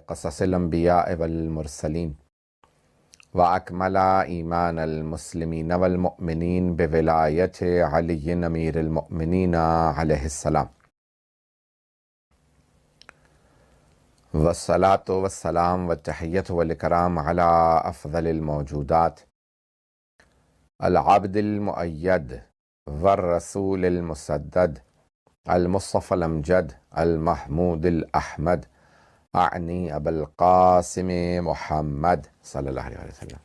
قصص الانبیاء والمرسلین واکمل ایمان المسلمین والمؤمنین بولایت علی امیر المؤمنین علیہ السلام، والصلاة والسلام والتحیۃ والاکرام علی افضل الموجودات العبد المؤید والرسول المسدد المصطفى الامجد المحمود الاحمد اعنی ابا القاسم محمد صلی اللہ علیہ وسلم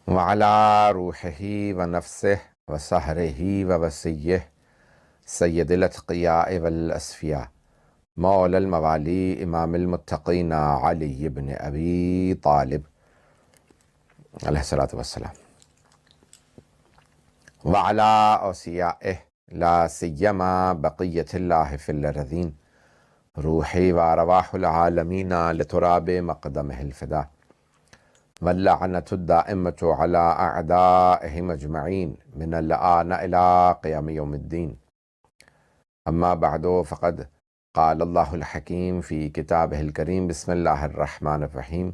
وعلی روحہ ونفسہ وسحرہ ووصیہ سید الاتقیاء والاسفیاء مولا الموالی امام المتقین علی بن ابی طالب علیہ الصلاۃ والسلام وعلی اوصیائہ لا سیما بقیت اللہ فی الارضین روحی وارواح العالمین لتراب مقدمہ الفدا واللعنۃ الدائمۃ علی اعدائہم اجمعین من الآن الی قیام یوم الدین اما بعد فقد قال اللہ الحکیم فی کتابہ الکریم بسم اللہ الرحمن الرحیم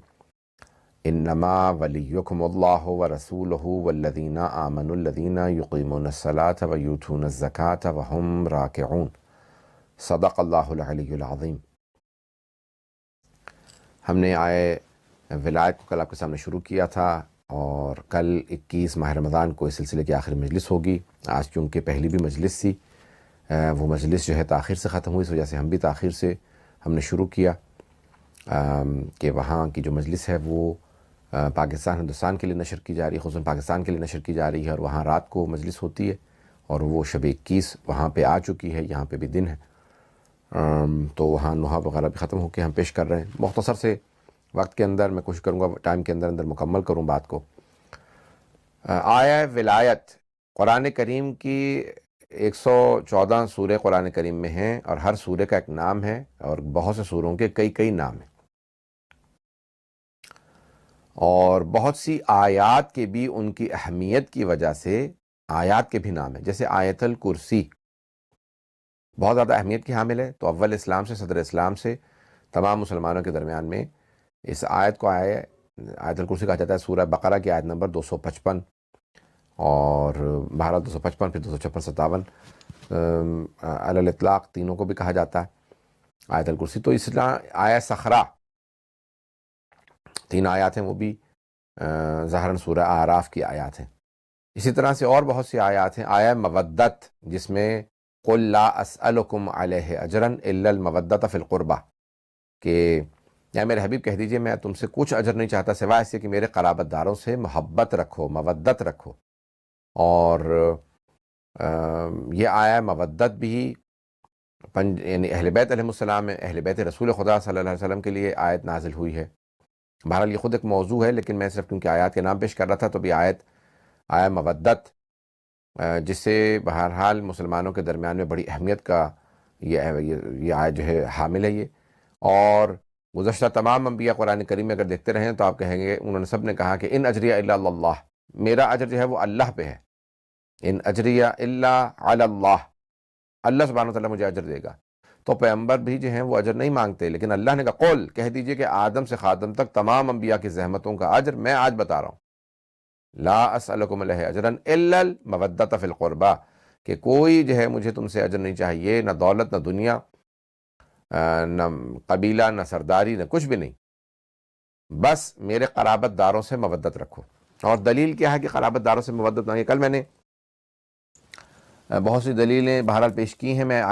انما ولیکم اللہ ورسولہ والذین آمنوا الذین یقیمون الصلاة ویؤتون الزکاة وہم راکعون صدق اللہ العلی العظیم۔ ہم نے آئے ولایت کو کل آپ کے سامنے شروع کیا تھا اور کل 21 ماہ رمضان کو اس سلسلے کی آخری مجلس ہوگی۔ آج چونکہ پہلی بھی مجلس تھی، وہ مجلس جو ہے تاخیر سے ختم ہوئی، اس وجہ سے ہم بھی تاخیر سے ہم نے شروع کیا کہ وہاں کی جو مجلس ہے وہ پاکستان ہندوستان کے لیے نشر کی جا رہی ہے، خصوصاً پاکستان کے لیے نشر کی جا رہی ہے، اور وہاں رات کو مجلس ہوتی ہے اور وہ شب 21 وہاں پہ آ چکی ہے، یہاں پہ بھی دن ہے، تو وہاں نوحہ وغیرہ بھی ختم ہو کے ہم پیش کر رہے ہیں۔ مختصر سے وقت کے اندر میں کوشش کروں گا ٹائم کے اندر مکمل کروں بات کو۔ آیہ ولایت قرآن کریم کی 114 سورہ قرآن کریم میں ہیں، اور ہر سورہ کا ایک نام ہے، اور بہت سے سوروں کے کئی نام ہیں، اور بہت سی آیات کے بھی ان کی اہمیت کی وجہ سے آیات کے بھی نام ہیں۔ جیسے آیت الکرسی بہت زیادہ اہمیت کی حامل ہے، تو اول اسلام سے صدر اسلام سے تمام مسلمانوں کے درمیان میں اس آیت کو آیت الکرسی کہا جاتا ہے۔ سورہ بقرہ کی آیت نمبر 255 اور بہرحال 255 پھر 256 57 علی الاطلاق تینوں کو بھی کہا جاتا ہے آیت الکرسی۔ تو اس طرح آیت صخرہ 3 آیات ہیں، وہ بھی ظاہراً سورہ اعراف کی آیات ہیں۔ اسی طرح سے اور بہت سی آیات ہیں۔ آیہ مودت، جس میں قل لا اسألکم علیہ اجرا الا المودۃ فی القربہ، کہ یا میرے حبیب کہہ دیجئے میں تم سے کچھ اجر نہیں چاہتا سوائے اس سے کہ میرے قرابت داروں سے محبت رکھو، مودت رکھو۔ اور یہ آیہ مودت بھی یعنی اہل بیت علیہ السلام، اہل بیت رسول خدا صلی اللہ علیہ وسلم کے لیے آیت نازل ہوئی ہے۔ بہرحال یہ خود ایک موضوع ہے، لیکن میں صرف کیونکہ آیات کے نام پیش کر رہا تھا تو بھی آیہ مودت، جس سے بہرحال مسلمانوں کے درمیان میں بڑی اہمیت کا یہ آیت جو ہے حامل ہے یہ۔ اور گزشتہ تمام انبیاء قرآن کریم میں اگر دیکھتے رہیں تو آپ کہیں گے، انہوں نے سب نے کہا کہ ان اجریہ الا علی اللہ، میرا اجر جو ہے وہ اللہ پہ ہے، ان اجریہ الا علی اللہ، اللہ سبحانہ وتعالیٰ مجھے اجر دے گا۔ تو پیغمبر بھی جو ہیں وہ اجر نہیں مانگتے، لیکن اللہ نے کہا قول، کہہ دیجئے کہ آدم سے خاتم تک تمام انبیاء کی زحمتوں کا اجر میں آج بتا رہا ہوں، لا اسألکم علیہ اجرا الا المودۃ فی القربہ، کہ کوئی جو ہے مجھے تم سے اجر نہیں چاہیے، نہ دولت، نہ دنیا، نہ قبیلہ، نہ سرداری، نہ کچھ بھی نہیں، بس میرے قرابت داروں سے مودت رکھو۔ اور دلیل کیا ہے کہ قرابت داروں سے مودت مانگے؟ کل میں نے بہت سی دلیلیں بہرحال پیش کی ہیں، میں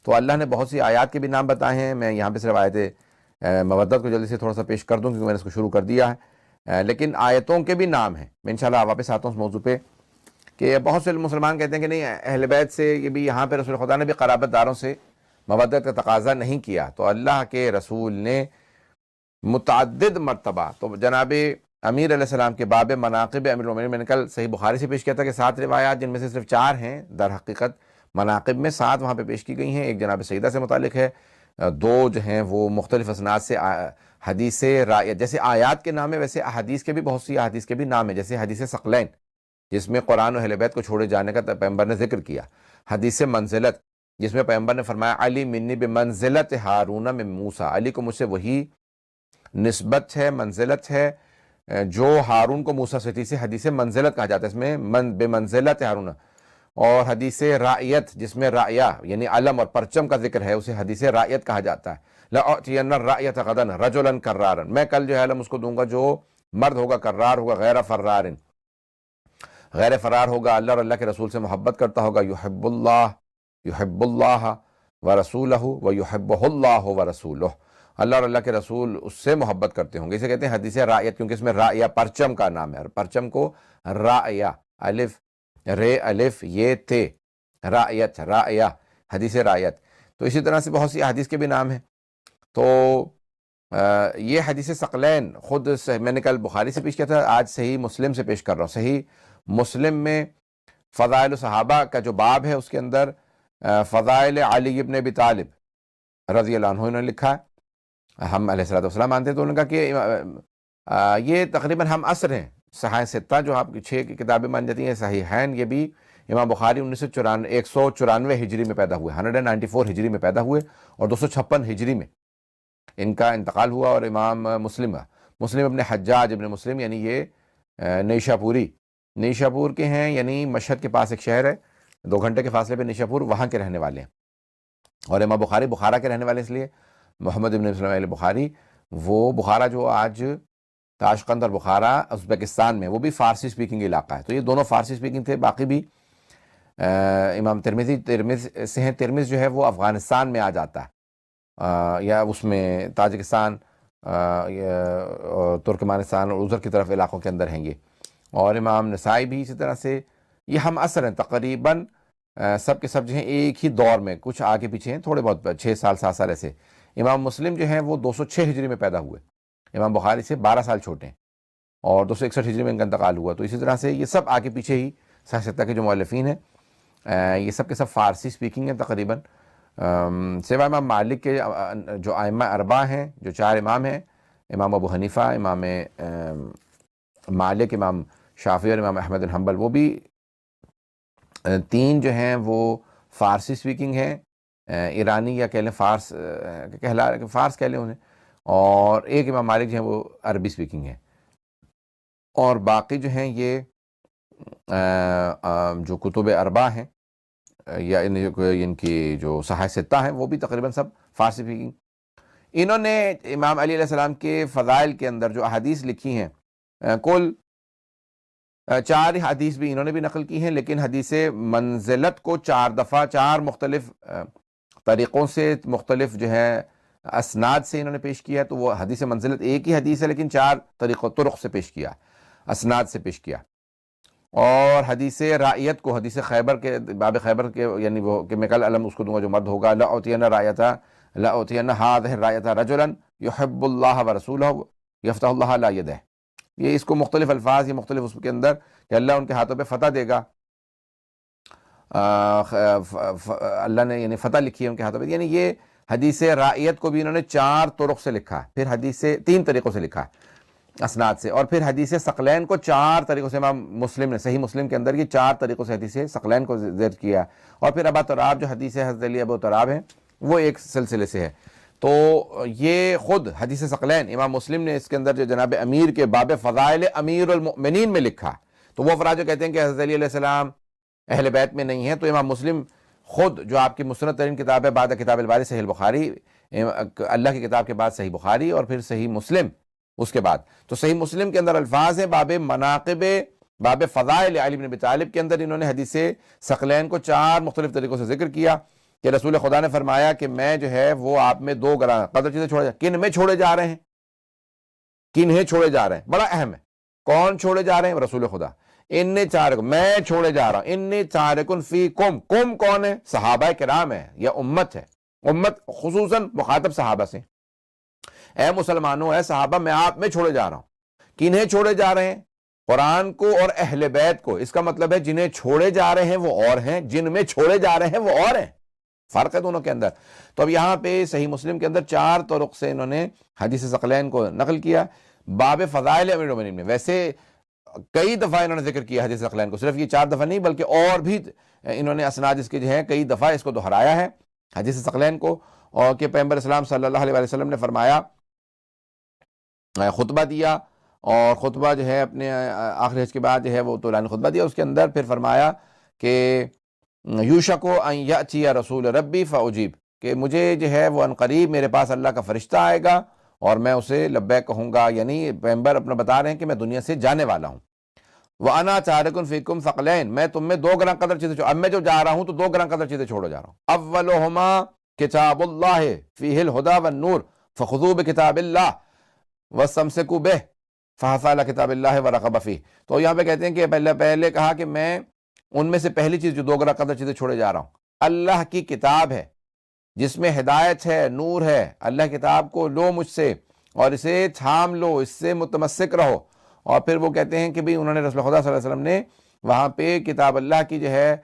تو اللہ نے بہت سی آیات کے بھی نام بتائے ہیں، میں یہاں پہ صرف آیت مودت کو جلدی سے تھوڑا سا پیش کر دوں کیونکہ میں نے اس کو شروع کر دیا ہے، لیکن آیتوں کے بھی نام ہیں۔ میں انشاءاللہ واپس آتا ہوں اس موضوع پہ کہ بہت سے مسلمان کہتے ہیں کہ نہیں، اہل بیت سے یہ بھی، یہاں پہ رسول خدا نے بھی قرابت داروں سے مودت کا تقاضا نہیں کیا، تو اللہ کے رسول نے متعدد مرتبہ، تو جناب امیر علیہ السلام کے باب مناقب امیر المؤمنین میں نے کل صحیح بخاری سے پیش کیا تھا کہ 7 روایات، جن میں سے صرف 4 ہیں در حقیقت مناقب میں، 7 وہاں پہ پیش کی گئی ہیں۔ ایک جناب سیدہ سے متعلق ہے، 2 جو ہیں وہ مختلف اسناد سے حدیث رائع، جیسے آیات کے نام ہے ویسے احادیث کے بھی بہت سی احادیث کے بھی نام ہیں، جیسے حدیث ثقلین جس میں قرآن و اہل بیت کو چھوڑے جانے کا پیغمبر نے ذکر کیا، حدیث منزلت جس میں پیغمبر نے فرمایا علی منی بمنزلت ہارون من موسیٰ، علی کو مجھ سے وہی نسبت ہے، منزلت ہے جو ہارون کو موسیٰ سے تھی، سے حدیث منزلت کہا جاتا ہے، اس میں بمنزلت ہارون، اور حدیث رائیت جس میں رائیہ یعنی علم اور پرچم کا ذکر ہے اسے حدیث رائیت کہا جاتا ہے۔ لَأُعْطِيَنَّ الرَّائِيَةَ غَدًا رَجُلًا كَرَّارًا، میں کل جو ہے علم اس کو دوں گا جو مرد ہوگا، کرار ہوگا، غیر فرار ہوگا، اللہ اور اللہ کے رسول سے محبت کرتا ہوگا، يحب اللہ ورسولہ ويحبہ اللہ ورسولہ، اللہ اور اللہ کے رسول اس سے محبت کرتے ہوں گے۔ اسے کہتے ہیں حدیث رائیت، کیونکہ اس میں رائیہ پرچم کا نام ہے، پرچم کو رائیہ، الف رے الف یہ تے، رائیت رائیہ، حدیث رائیت۔ تو اسی طرح سے بہت سی حدیث کے بھی نام ہیں۔ تو یہ حدیث ثقلین خود میں نے کل بخاری سے پیش کیا تھا، آج صحیح مسلم سے پیش کر رہا ہوں۔ صحیح مسلم میں فضائل صحابہ کا جو باب ہے اس کے اندر فضائل علی ابن ابی طالب رضی اللہ عنہ نے لکھا ہے، ہم علیہ السلام مانتے ہیں، تو انہوں نے کہا کہ یہ تقریباً ہم عصر ہیں، صحیح ستہ جو آپ کی 6 کی کتابیں مان جاتی ہیں، صحیحین یہ بھی امام بخاری 194 ہجری میں پیدا ہوئے، 194 ہجری میں پیدا ہوئے، اور 256 ہجری میں ان کا انتقال ہوا۔ اور امام مسلم ابن حجاج ابن مسلم یعنی یہ نیشاپور کے ہیں، یعنی مشہد کے پاس ایک شہر ہے، 2 گھنٹے کے فاصلے پہ نیشاپور، وہاں کے رہنے والے ہیں۔ اور امام بخاری بخارا کے رہنے والے، اس لیے محمد ابن اسماعیل بخاری، وہ بخارا جو آج تاشقند اور بخارا ازبکستان میں، وہ بھی فارسی سپیکنگ علاقہ ہے، تو یہ دونوں فارسی سپیکنگ تھے۔ باقی بھی امام ترمذی سے ہیں، ترمذ جو ہے وہ افغانستان میں آ جاتا ہے، یا اس میں تاجکستان، ترکمانستان اور ادھر کی طرف علاقوں کے اندر ہیں یہ۔ اور امام نسائی بھی اسی طرح سے، یہ ہم عصر ہیں تقریباً، سب کے سب جو ہیں ایک ہی دور میں، کچھ آگے پیچھے ہیں تھوڑے بہت، 6 سال 7 سال ایسے۔ امام مسلم جو ہیں وہ 206 ہجری میں پیدا ہوئے، امام بخاری سے 12 سال چھوٹے ہیں، اور 261 ہجری میں ان کا انتقال ہوا۔ تو اسی طرح سے یہ سب آگے پیچھے ہی صحیح ستہ کے جو مؤلفین ہیں، یہ سب کے سب فارسی سپیکنگ ہیں تقریباً، سوائے امام مالک کے جو ائمہ اربعہ ہیں، جو 4 امام ہیں، امام ابو حنیفہ، امام مالک، امام شافعی اور امام احمد بن حنبل، وہ بھی 3 جو ہیں وہ فارسی سپیکنگ ہیں، ایرانی یا کہہ لیں فارس کہہ لیں انہیں، اور ایک امام مالک جو ہیں وہ عربی سپیکنگ ہیں، اور باقی جو ہیں یہ جو کتب اربعہ ہیں یا ان کی جو صحیح ستہ ہیں، وہ بھی تقریباً سب فارسی سپیکنگ۔ انہوں نے امام علی علیہ السلام کے فضائل کے اندر جو احادیث لکھی ہیں، کل 4 حدیث بھی انہوں نے بھی نقل کی ہیں، لیکن حدیث منزلت کو 4 دفعہ 4 مختلف طریقوں سے، مختلف جو ہے اسناد سے انہوں نے پیش کیا، تو وہ حدیث منزلت ایک ہی حدیث ہے لیکن 4 طرق سے پیش کیا، اسناد سے پیش کیا۔ اور حدیث رائیت کو حدیث خیبر کے باب خیبر کے، یعنی وہ کہ میں کل علم اس کو دوں گا جو مرد ہوگا، لَأُعْطِيَنَّ هَٰذِهِ الرَّائِيَةَ رَجُلًا يُحِبُّ اللَّهَ وَرَسُولَهُ يَفْتَحُ اللَّهُ عَلَىٰ يَدَيْهِ، یہ اس کو مختلف الفاظ، یہ مختلف اس کے اندر کہ اللہ ان کے ہاتھوں پہ فتح دے گا، اللہ نے یعنی فتح لکھی ہے ان کے ہاتھوں پہ، یعنی یہ حدیث رائیت کو بھی انہوں نے 4 طرق سے لکھا، پھر حدیث 3 طریقوں سے لکھا اسناد سے، اور پھر حدیث ثقلین کو 4 طریقوں سے، امام مسلم نے صحیح مسلم کے اندر یہ 4 طریقوں سے حدیث ثقلین کو ذکر کیا، اور پھر ابا تراب جو حدیث حضرت علی ابو تراب ہیں وہ ایک سلسلے سے ہے۔ تو یہ خود حدیث ثقلین امام مسلم نے اس کے اندر جو جناب امیر کے باب فضائل امیر المؤمنین میں لکھا، تو وہ افراد جو کہتے ہیں کہ حضرت علی علیہ السلام اہل بیت میں نہیں ہے، تو امام مسلم خود جو آپ کی مسند ترین کتاب ہے بعد کتاب الباری، صحیح البخاری، اللہ کی کتاب کے بعد صحیح بخاری، اور پھر صحیح مسلم اس کے بعد، تو صحیح مسلم کے اندر الفاظ ہیں باب مناقب، باب فضائل علی بن ابی طالب کے اندر انہوں نے حدیث ثقلین کو 4 مختلف طریقوں سے ذکر کیا کہ رسول خدا نے فرمایا کہ میں جو ہے وہ آپ میں 2 گراں قدر چیزیں چھوڑے، کن میں چھوڑے جا رہے ہیں، کنہیں چھوڑے جا رہے ہیں، بڑا اہم ہے، کون چھوڑے جا رہے ہیں؟ رسول خدا، ان چارکم، میں چھوڑے جا رہا ہوں، ان چارکن فیکم، کم کون ہے؟ صحابہ کرام ہے یا امت ہے، امت خصوصاً مخاطب صحابہ سے، اے مسلمانوں، اے صحابہ، میں آپ میں چھوڑے جا رہا ہوں۔ کنہیں چھوڑے جا رہے ہیں؟ قرآن کو اور اہل بیت کو، اس کا مطلب ہے جنہیں چھوڑے جا رہے ہیں وہ اور ہیں، جن میں چھوڑے جا رہے ہیں وہ اور ہیں، فرق ہے دونوں کے اندر۔ تو اب یہاں پہ صحیح مسلم کے اندر 4 طرق سے انہوں نے حدیث ثقلین کو نقل کیا باب فضائل امیر المؤمنین میں۔ ویسے کئی دفعہ انہوں نے ذکر کیا حدیث ثقلین کو، صرف یہ 4 دفعہ نہیں بلکہ اور بھی انہوں نے اسناد اس کے جو ہیں کئی دفعہ اس کو دہرایا ہے حدیث ثقلین کو، اور کہ پیغمبر اسلام صلی اللہ علیہ وسلم نے فرمایا، خطبہ دیا، اور خطبہ جو ہے اپنے آخری حج کے بعد جو ہے وہ طولانی خطبہ دیا، اس کے اندر پھر فرمایا کہ یوشکو ان یأتی رسول ربی فاجیب، کہ مجھے جو ہے وہ عنقریب میرے پاس اللہ کا فرشتہ آئے گا اور میں اسے لبیک کہوں گا، یعنی پیغمبر اپنا بتا رہے ہیں کہ میں دنیا سے جانے والا ہوں۔ وَأَنَا تَارِكٌ فِيكُمْ ثَقْلَيْن، میں تم میں 2 گراں قدر چیزیں اب میں جو جا رہا ہوں تو 2 گراں قدر چیزیں چھوڑو جا رہا ہوں۔ اولہما کتاب اللہ فیہ الہدی والنور فخذوا بکتاب اللہ واستمسکوا بہ فحث علی کتاب اللہ ورغب فیہ۔ تو یہاں پہ کہتے ہیں کہ پہلے کہا کہ میں ان میں سے پہلی چیز جو 2 گراں قدر چیزیں چھوڑے جا رہا ہوں، اللہ کی کتاب ہے جس میں ہدایت ہے، نور ہے، اللہ کتاب کو لو مجھ سے اور اسے تھام لو، اس سے متمسک رہو۔ اور پھر وہ کہتے ہیں کہ بھی انہوں نے رسول خدا صلی اللہ علیہ وسلم نے وہاں پہ کتاب اللہ کی جو ہے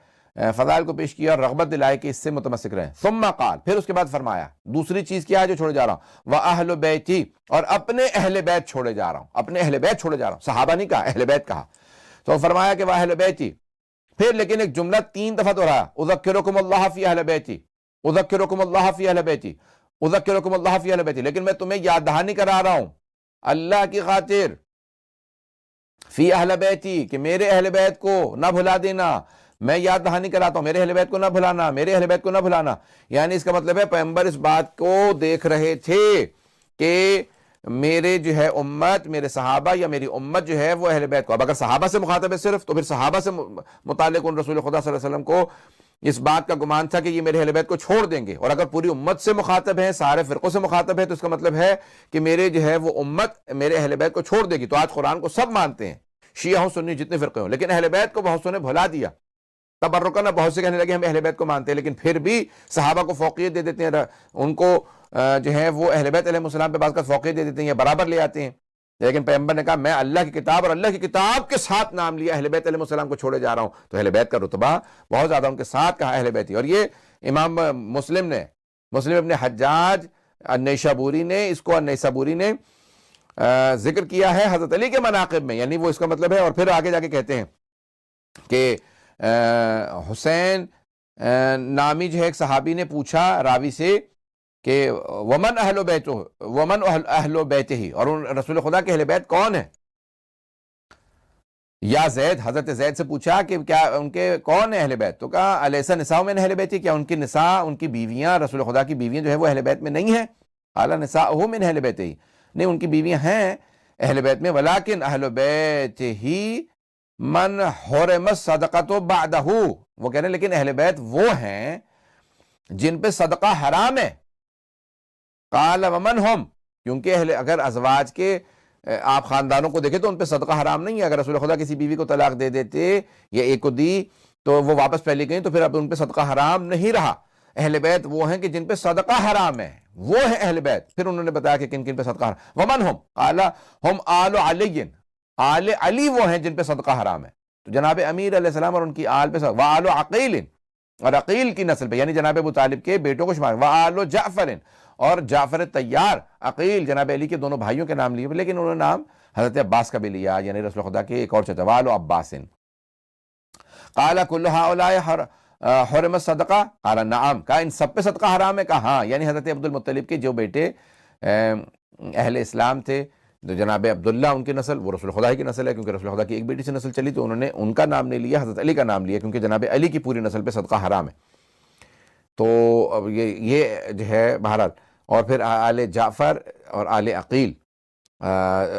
فضائل کو پیش کیا اور رغبت دلائی کہ اس سے متمسک رہیں۔ ثم قال، پھر اس کے بعد فرمایا دوسری چیز کیا ہے جو چھوڑے جا رہا ہوں، وَأَهْلُ بَيْتِي، اور اپنے اہل بیت چھوڑے جا رہا ہوں، اپنے اہل بیت چھوڑے جا رہا ہوں، صحابہ نہیں کہا، اہل بیت کہا۔ تو فرمایا کہ وَأَهْلُ بَيْتِي، پھر لیکن ایک جملہ 3 دفعہ دہرایا، اذکرکم اللہ فی اہل بیتی، اذکرکم اللہ فی اہل بیتی، اذکرکم اللہ فی اہل بیتی، لیکن میں تمہیں یاد دہانی کرا رہا ہوں اللہ کی خاطر، فی اہل بیتی، کہ میرے اہل بیت کو نہ بھلا دینا، میں یاد دہانی کراتا ہوں، میرے اہل بیت کو نہ بھلانا، میرے اہل بیت کو نہ بھلانا۔ یعنی اس کا مطلب ہے پیغمبر اس بات کو دیکھ رہے تھے کہ میرے جو ہے امت، میرے صحابہ یا میری امت جو ہے وہ اہل بیت کو، اب اگر صحابہ سے مخاطب ہے صرف، تو پھر صحابہ سے متعلق ان رسول خدا صلی اللہ علیہ وسلم کو اس بات کا گمان تھا کہ یہ میرے اہل بیت کو چھوڑ دیں گے، اور اگر پوری امت سے مخاطب ہے، سارے فرقوں سے مخاطب ہے، تو اس کا مطلب ہے کہ میرے جو ہے وہ امت میرے اہل بیت کو چھوڑ دے گی۔ تو آج قرآن کو سب مانتے ہیں، شیعہ ہوں سنی جتنے فرقے ہوں، لیکن اہل بیت کو بہت سو نے بھلا دیا، تبرکن بہت سے کہنے لگے ہم اہل بیت کو مانتے ہیں، لیکن پھر بھی صحابہ کو فوقیت دے دیتے ہیں، ان کو جو ہے وہ اہل بیت علیہ السلام پہ بعض کا فوقیت دے دیتے ہیں یا برابر لے آتے ہیں۔ لیکن پیغمبر نے کہا میں اللہ کی کتاب اور اللہ کی کتاب کے ساتھ نام لیا، اہل بیت علیہ السلام کو چھوڑے جا رہا ہوں، تو اہل بیت کا رتبہ بہت زیادہ ان کے ساتھ کہا اہل بیت ہی۔ اور یہ امام مسلم ابن حجاج النیسابوری نے اس کو ذکر کیا ہے حضرت علی کے مناقب میں، یعنی وہ اس کا مطلب ہے۔ اور پھر آگے جا کے کہتے ہیں کہ حسین نامی جو ہے ایک صحابی نے پوچھا راوی سے کہ ومن اہل بیتہ، ومن اہل بیتہ، اور رسول خدا کے اہل بیت کون ہیں؟ یا زید، حضرت زید سے پوچھا کہ کیا ان کے کون ہیں اہل بیت؟ تو کہا الیس نساء من اہل بیتی، کیا ان کی نساء، ان کی بیویاں، رسول خدا کی بیویاں جو ہے وہ اہل بیت میں نہیں ہیں؟ قال نساؤہ من اہل بیتہ، نہیں ان کی بیویاں ہیں اہل بیت میں، ولیکن اہل بیتہ من حرم الصدقۃ بعدہ، وہ کہہ رہے ہیں لیکن اہل بیت وہ ہیں جن پہ صدقہ حرام ہے۔ قال ومن ہم، کیونکہ اگر ازواج کے آپ خاندانوں کو دیکھیں تو ان پہ صدقہ حرام نہیں ہے، اگر رسول خدا کسی بیوی کو طلاق دے دیتے یا ایک کو دی تو وہ واپس پہلے گئیں تو پھر اب ان پہ صدقہ حرام نہیں رہا۔ اہل بیت وہ ہیں کہ جن پہ صدقہ حرام ہے، وہ ہیں اہل بیت۔ پھر انہوں نے بتایا کہ کن کن پہ صدقہ حرام۔ ومن ہم، قال ہم آل علی، آل علی وہ ہیں جن پہ صدقہ حرام ہے، تو جناب امیر علیہ السلام اور ان کی آل پہ صدقہ، وآل عقیل، اور عقیل کی نسل پہ یعنی جناب ابو طالب کے بیٹوں کو شمار، وآل جعفر، اور جعفر طیار، عقیل جناب علی کے دونوں بھائیوں کے نام لیے، لیکن انہوں نے نام حضرت عباس کا بھی لیا، یعنی رسول خدا کے ایک اور چچا، وآل عباس۔ قال کل ہؤلاء حرم الصدقہ، قال نعم، کہا ان سب پہ صدقہ حرام ہے؟ کہا ہاں، یعنی حضرت عبد المطلب کے جو بیٹے اہل اسلام تھے، تو جناب عبداللہ ان کی نسل وہ رسول خدا کی نسل ہے، کیونکہ رسول خدا کی ایک بیٹی سے نسل چلی تو انہوں نے ان کا نام نہیں لیا، حضرت علی کا نام لیا، کیونکہ جناب علی کی پوری نسل پہ صدقہ حرام ہے۔ تو اب یہ جو ہے بہرحال، اور پھر آل جعفر اور آل عقیل،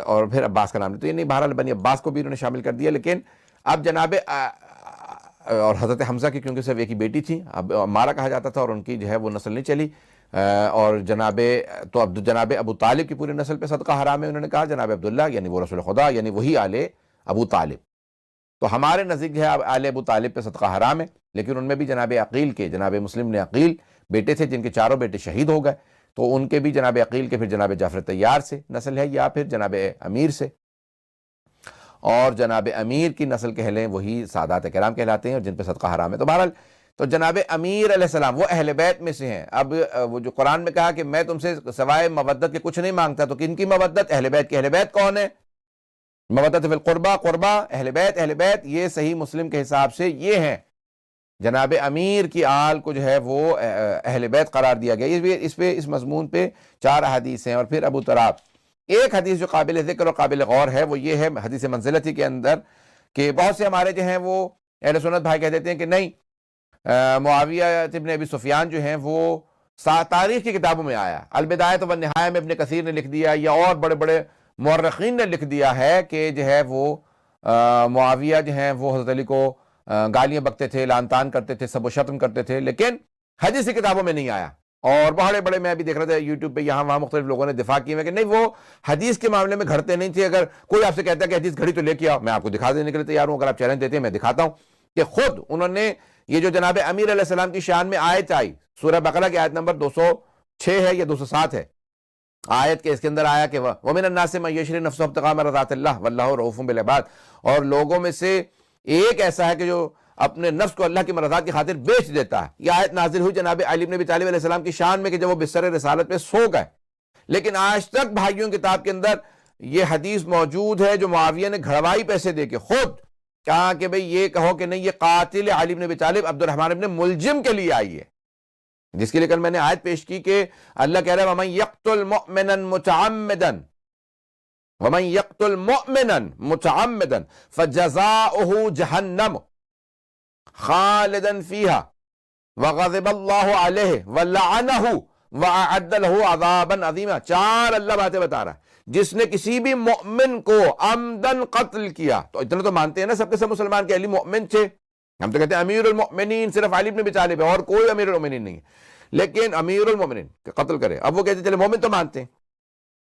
اور پھر عباس کا نام لیا، تو یہ نہیں، بہرحال بنی عباس کو بھی انہوں نے شامل کر دیا۔ لیکن اب جناب اور حضرت حمزہ کی کیونکہ صرف ایک ہی بیٹی تھی، اب مارا کہا جاتا تھا، اور ان کی جو ہے وہ نسل نہیں چلی، اور جناب ابو طالب کی پوری نسل پہ صدقہ حرام ہے، انہوں نے کہا جناب عبداللہ یعنی وہ رسول خدا، یعنی وہی آل ابو طالب۔ تو ہمارے نزدیک جو ہے آل ابو طالب پہ صدقہ حرام ہے، لیکن ان میں بھی جناب عقیل کے، جناب مسلم نے عقیل بیٹے تھے جن کے چاروں بیٹے شہید ہو گئے، تو ان کے بھی جناب عقیل کے پھر جناب جعفر طیار سے نسل ہے، یا پھر جناب امیر سے، اور جناب امیر کی نسل کہہ لیں وہی سادات کرام کہلاتے ہیں، اور جن پہ صدقہ حرام ہے۔ تو بہرحال تو جناب امیر علیہ السلام وہ اہل بیت میں سے ہیں۔ اب وہ جو قرآن میں کہا کہ میں تم سے سوائے مودت کے کچھ نہیں مانگتا، تو کن کی مودت؟ اہل بیت کی۔ اہل بیت کون ہے؟ مودۃ فی القربہ، قربہ، اہل بیت، اہل بیت، یہ صحیح مسلم کے حساب سے یہ ہیں، جناب امیر کی آل کو جو ہے وہ اہل بیت قرار دیا گیا۔ اس مضمون پہ 4 احادیث ہیں۔ اور پھر ابو تراب، ایک حدیث جو قابل ذکر اور قابل غور ہے وہ یہ ہے حدیث منزلتی کے اندر، کہ بہت سے ہمارے جو ہیں وہ اہل سنت بھائی کہہ دیتے ہیں کہ نہیں، معاویہ ابن ابی سفیان جو ہیں وہ تاریخ کی کتابوں میں آیا، البدایہ والنہایہ میں ابن کثیر نے لکھ دیا، یا اور بڑے بڑے مورخین نے لکھ دیا ہے کہ جو ہے وہ معاویہ جو ہیں وہ حضرت علی کو گالیاں بکتے تھے، لعن طعن کرتے تھے، سب و شتم کرتے تھے، لیکن حدیث کی کتابوں میں نہیں آیا۔ اور بڑے بڑے میں بھی دیکھ رہا تھا یوٹیوب پہ یہاں وہاں مختلف لوگوں نے دفاع کیے کہ نہیں، وہ حدیث کے معاملے میں گھڑتے نہیں تھے۔ اگر کوئی آپ سے کہتا ہے کہ حدیث گھڑی تو لے کے آؤ، میں آپ کو دکھا دینے کے لیے تیار ہوں، اگر آپ چیلنج دیتے ہیں میں دکھاتا ہوں کہ خود انہوں نے یہ جو جناب امیر علیہ السلام کی شان میں آیت آئی، سورہ بقرہ کی آیت نمبر 206 ہے یا 207 ہے، آیت کے اس کے اندر آیا کہ وَمِنَ النَّاسِ مَن يَشْرِي نَفْسَهُ ابْتِغَاءَ مَرْضَاتِ اللَّهِ وَاللَّهُ رَءُوفٌ بِالْعِبَادِ، اور لوگوں میں سے ایک ایسا ہے کہ جو اپنے نفس کو اللہ کی مرضات کی خاطر بیچ دیتا ہے۔ یہ آیت نازل ہوئی جناب علی بن ابی طالب علیہ السلام کی شان میں کہ جب وہ بستر رسالت پہ سو گئے، لیکن آج تک بھائیوں کتاب کے اندر یہ حدیث موجود ہے جو معاویہ نے گھڑوائی پیسے دے کے خود کہا کہ بھئی یہ کہو کہ نہیں، یہ قاتل علی بن ابی طالب عبد الرحمن ابن ملجم کے لیے آئی ہے، جس کے لیے کل میں نے آیت پیش کی کہ اللہ کہہ رہا ہے وَمَن يَقْتُلْ مُؤْمِنًا مُتَعَمِّدًا وَمَن يَقْتُلْ مُؤْمِنًا مُتَعَمِّدًا فَجَزَاؤُهُ جَهَنَّمُ خَالِدًا فِيهَا وَغَضِبَ اللَّهُ عَلَيْهِ وَلَعَنَهُ وَأَعَدَّ لَهُ عَذَابًا عَظِيمًا۔ 4 اللہ باتیں بتا رہا ہے، جس نے کسی بھی مؤمن کو عمدن قتل کیا، تو اتنا تو مانتے ہیں نا سب کے سب مسلمان کہ علی مؤمن تھے، ہم تو کہتے ہیں امیر المؤمنین صرف علی بن ابی طالب ہے اور کوئی امیر المؤمنین نہیں ہے، لیکن امیر المؤمنین قتل کرے، اب وہ کہتے ہیں چلے مومن تو مانتے ہیں،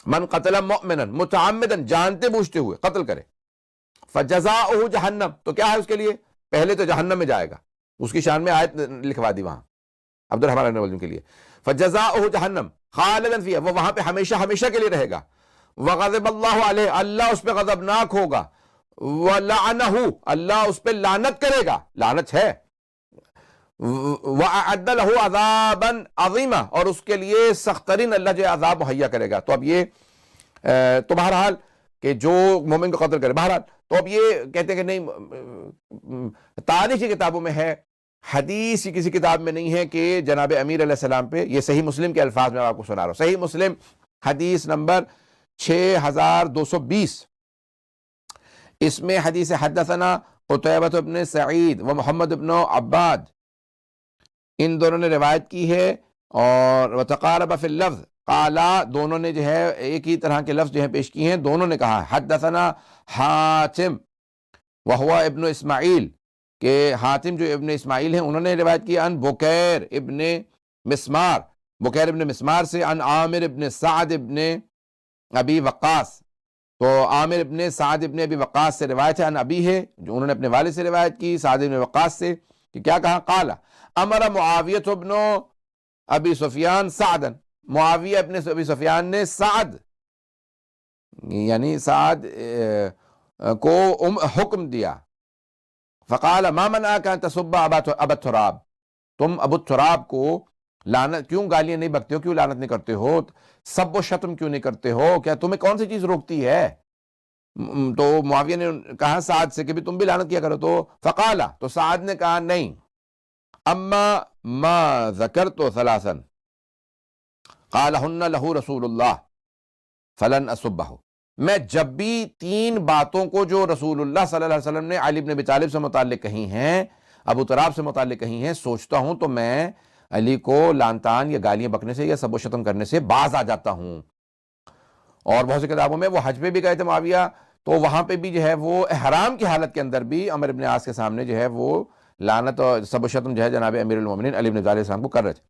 من قتل مؤمنا متعمدا، جانتے بوجھتے ہوئے قتل کرے، فجزاؤہ جہنم، تو کیا ہے اس کے لیے؟ پہلے تو جہنم میں جائے گا، اس کی شان میں آیت لکھوا دی وہاں عبد الرحمن بن ملجم کے لیے، فجزاؤہ جہنم خالدا فیہا، وہ وہاں پہ ہمیشہ ہمیشہ کے لیے رہے گا، وغضب اللہ علیہ، اللہ اس پہ غضبناک ہوگا، وَلَعَنَهُ، اللہ اس پہ لعنت کرے گا، لعنت ہے، وَأَعَدَّ لَهُ عَذَابًا عَظِيمًا، اور اس کے لیے سخت ترین اللہ جو عذاب مہیا کرے گا۔ تو اب یہ تو بہرحال کہ جو مومن کو قتل کرے، بہرحال تو اب یہ کہتے ہیں کہ نہیں، تاریخ کی کتابوں میں ہے، حدیث کی کسی کتاب میں نہیں ہے کہ جناب امیر علیہ السلام پہ، یہ صحیح مسلم کے الفاظ میں آپ کو سنا رہا ہوں، صحیح مسلم حدیث نمبر 6220، اس میں حدیث حدثنا قتیبہ بن سعید و محمد بن عباد، ان دونوں نے روایت کی ہے، اور وتقارب فی اللفظ، قالا، دونوں نے جو ہے ایک ہی طرح کے لفظ جو ہے پیش کیے ہیں، دونوں نے کہا حدثنا حاتم وہو ابن اسماعیل، کہ حاتم جو ابن اسماعیل ہیں انہوں نے روایت کی، ان بکیر ابن مسمار، بکیر ابن مسمار سے، ان عامر ابن سعد ابن ابی وقاص، تو عامر ابن سعد ابن ابی وقاص سے روایت ہے، ان ابی ہے جو انہوں نے اپنے والد سے روایت کی، سعد ابن وقاص سے، کہ کیا کہا، قال امر معاویہ ابن ابی سفیان سعدا، معاویہ ابن ابی سفیان نے سعد یعنی سعد کو حکم دیا، فقال ما منعک ان تسب ابا التراب، تم ابو التراب کو لعنت کیوں، گالیاں نہیں بکتے ہو، کیوں لعنت نہیں کرتے ہو، سب و شتم کیوں نہیں کرتے ہو، کیا تمہیں کون سی چیز روکتی ہے؟ تو معاویہ نے کہا سعد سے کہ بھی تم بھی لعنت کیا کرو، تو فقال، تو سعد نے کہا نہیں، اما ما ذکرت ثلاثا قالہن لہ رسول اللہ فلن اسبہ، میں جب بھی 3 باتوں کو جو رسول اللہ صلی اللہ علیہ وسلم نے علی بن ابی طالب سے متعلق کہی ہیں، ابو تراب سے متعلق کہی ہیں، سوچتا ہوں تو میں علی کو لعن طعن یا گالیاں بکنے سے یا سب و شتم کرنے سے باز آ جاتا ہوں۔ اور بہت سی کتابوں میں وہ حج پہ بھی گئے تھے معاویہ، تو وہاں پہ بھی جو ہے وہ احرام کی حالت کے اندر بھی عمر ابن عاص کے سامنے جو ہے وہ لعنت اور سب و شتم جو ہے جناب امیر المومنین علی بن ابی طالب السلام کو کر رہے تھے۔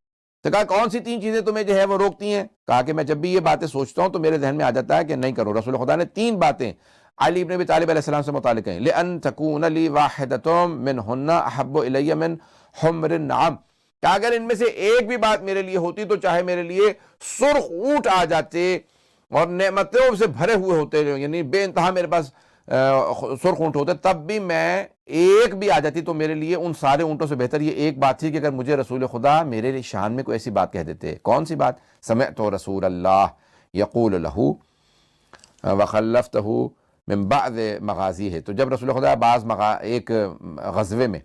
تو کہا کون سی 3 چیزیں تمہیں جو ہے وہ روکتی ہیں؟ کہا کہ میں جب بھی یہ باتیں سوچتا ہوں تو میرے ذہن میں آ جاتا ہے کہ نہیں کرو۔ رسول خدا نے 3 باتیں علی بن ابی طالب علیہ السلام سے متعلق ہیں، لأن تکون لی واحدۃ منہن احب الی من حمر النعم، کہ اگر ان میں سے ایک بھی بات میرے لیے ہوتی تو چاہے میرے لیے سرخ اونٹ آ جاتے اور نعمتوں سے بھرے ہوئے ہوتے، یعنی بے انتہا میرے پاس سرخ اونٹ ہوتے، تب بھی میں ایک بھی آ جاتی تو میرے لیے ان سارے اونٹوں سے بہتر یہ ایک بات تھی کہ اگر مجھے رسول خدا میرے شان میں کوئی ایسی بات کہہ دیتے۔ کون سی بات؟ سمعت رسول اللہ یقول لہ وخلفتہ من بعض مغازی ہے، تو جب رسول خدا بعض ایک غزوے میں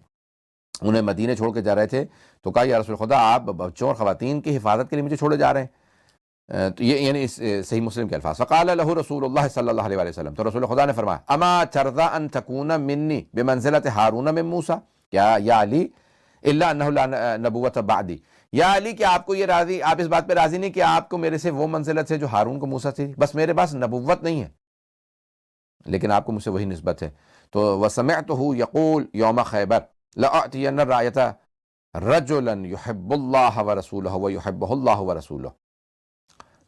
انہیں مدینے چھوڑ کے جا رہے تھے تو کہا یا رسول خدا آپ بچوں اور خواتین کی حفاظت کے لیے مجھے چھوڑے جا رہے ہیں، تو یہ یعنی صحیح مسلم کے الفاظ. فقال له رسول اللہ صلی اللہ علیہ وسلم، تو رسول خدا نے فرمایا اما ترضى ان تكون منی بمنزلۃ ہارون من موسیٰ، کیا یا علی الا انہ لا نبوۃ بعدی، یا علی کہ آپ کو یہ راضی، آپ اس بات پہ راضی نہیں کہ آپ کو میرے سے وہ منزلت ہے جو ہارون کو موسیٰ تھی، بس میرے پاس نبوت نہیں ہے لیکن آپ کو مجھ سے وہی نسبت ہے. تو وسمعته یقول یوم خیبر لأعطین الرایۃ رجلا یحب اللہ ورسولہ ویحبہ اللہ ورسولہ،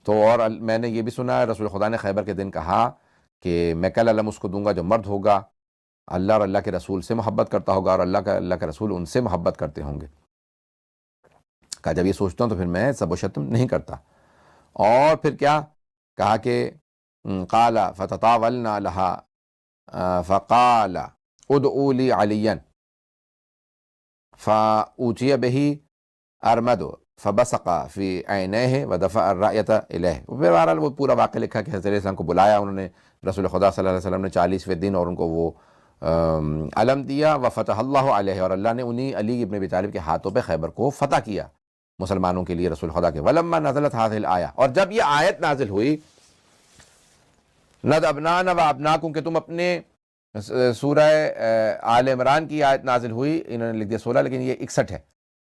تو اور میں نے یہ بھی سنا ہے رسول خدا نے خیبر کے دن کہا کہ میں کل علم اس کو دوں گا جو مرد ہوگا اللہ اور اللہ کے رسول سے محبت کرتا ہوگا اور اللہ کا رسول ان سے محبت کرتے ہوں گے. کہا جب یہ سوچتا ہوں تو پھر میں سب و شتم نہیں کرتا. اور پھر کیا کہا کہ قال فتطاولنا لها فقال ادعوا لي عليا فأوتي به ارمد فبصق في عينيه ودفع الرأية إليه. پھر بہرحال وہ پورا واقعہ لکھا کہ حضرت علیہ السلام کو بلایا انہوں نے، رسول خدا صلی اللہ علیہ وسلم نے 40ویں دن اور ان کو وہ علم دیا، وفتح اللہ علیہ، اور اللہ نے انہی علی ابن ابی طالب کے ہاتھوں پہ خیبر کو فتح کیا مسلمانوں کے لیے رسول خدا کے. ولما نزلت هذه الآیہ، اور جب یہ آیت نازل ہوئی ند ابنانا و ابناکم، کہ تم اپنے سورہ آل عمران کی آیت نازل ہوئی، انہوں نے لکھ دیا 16 لیکن یہ 61 ہے،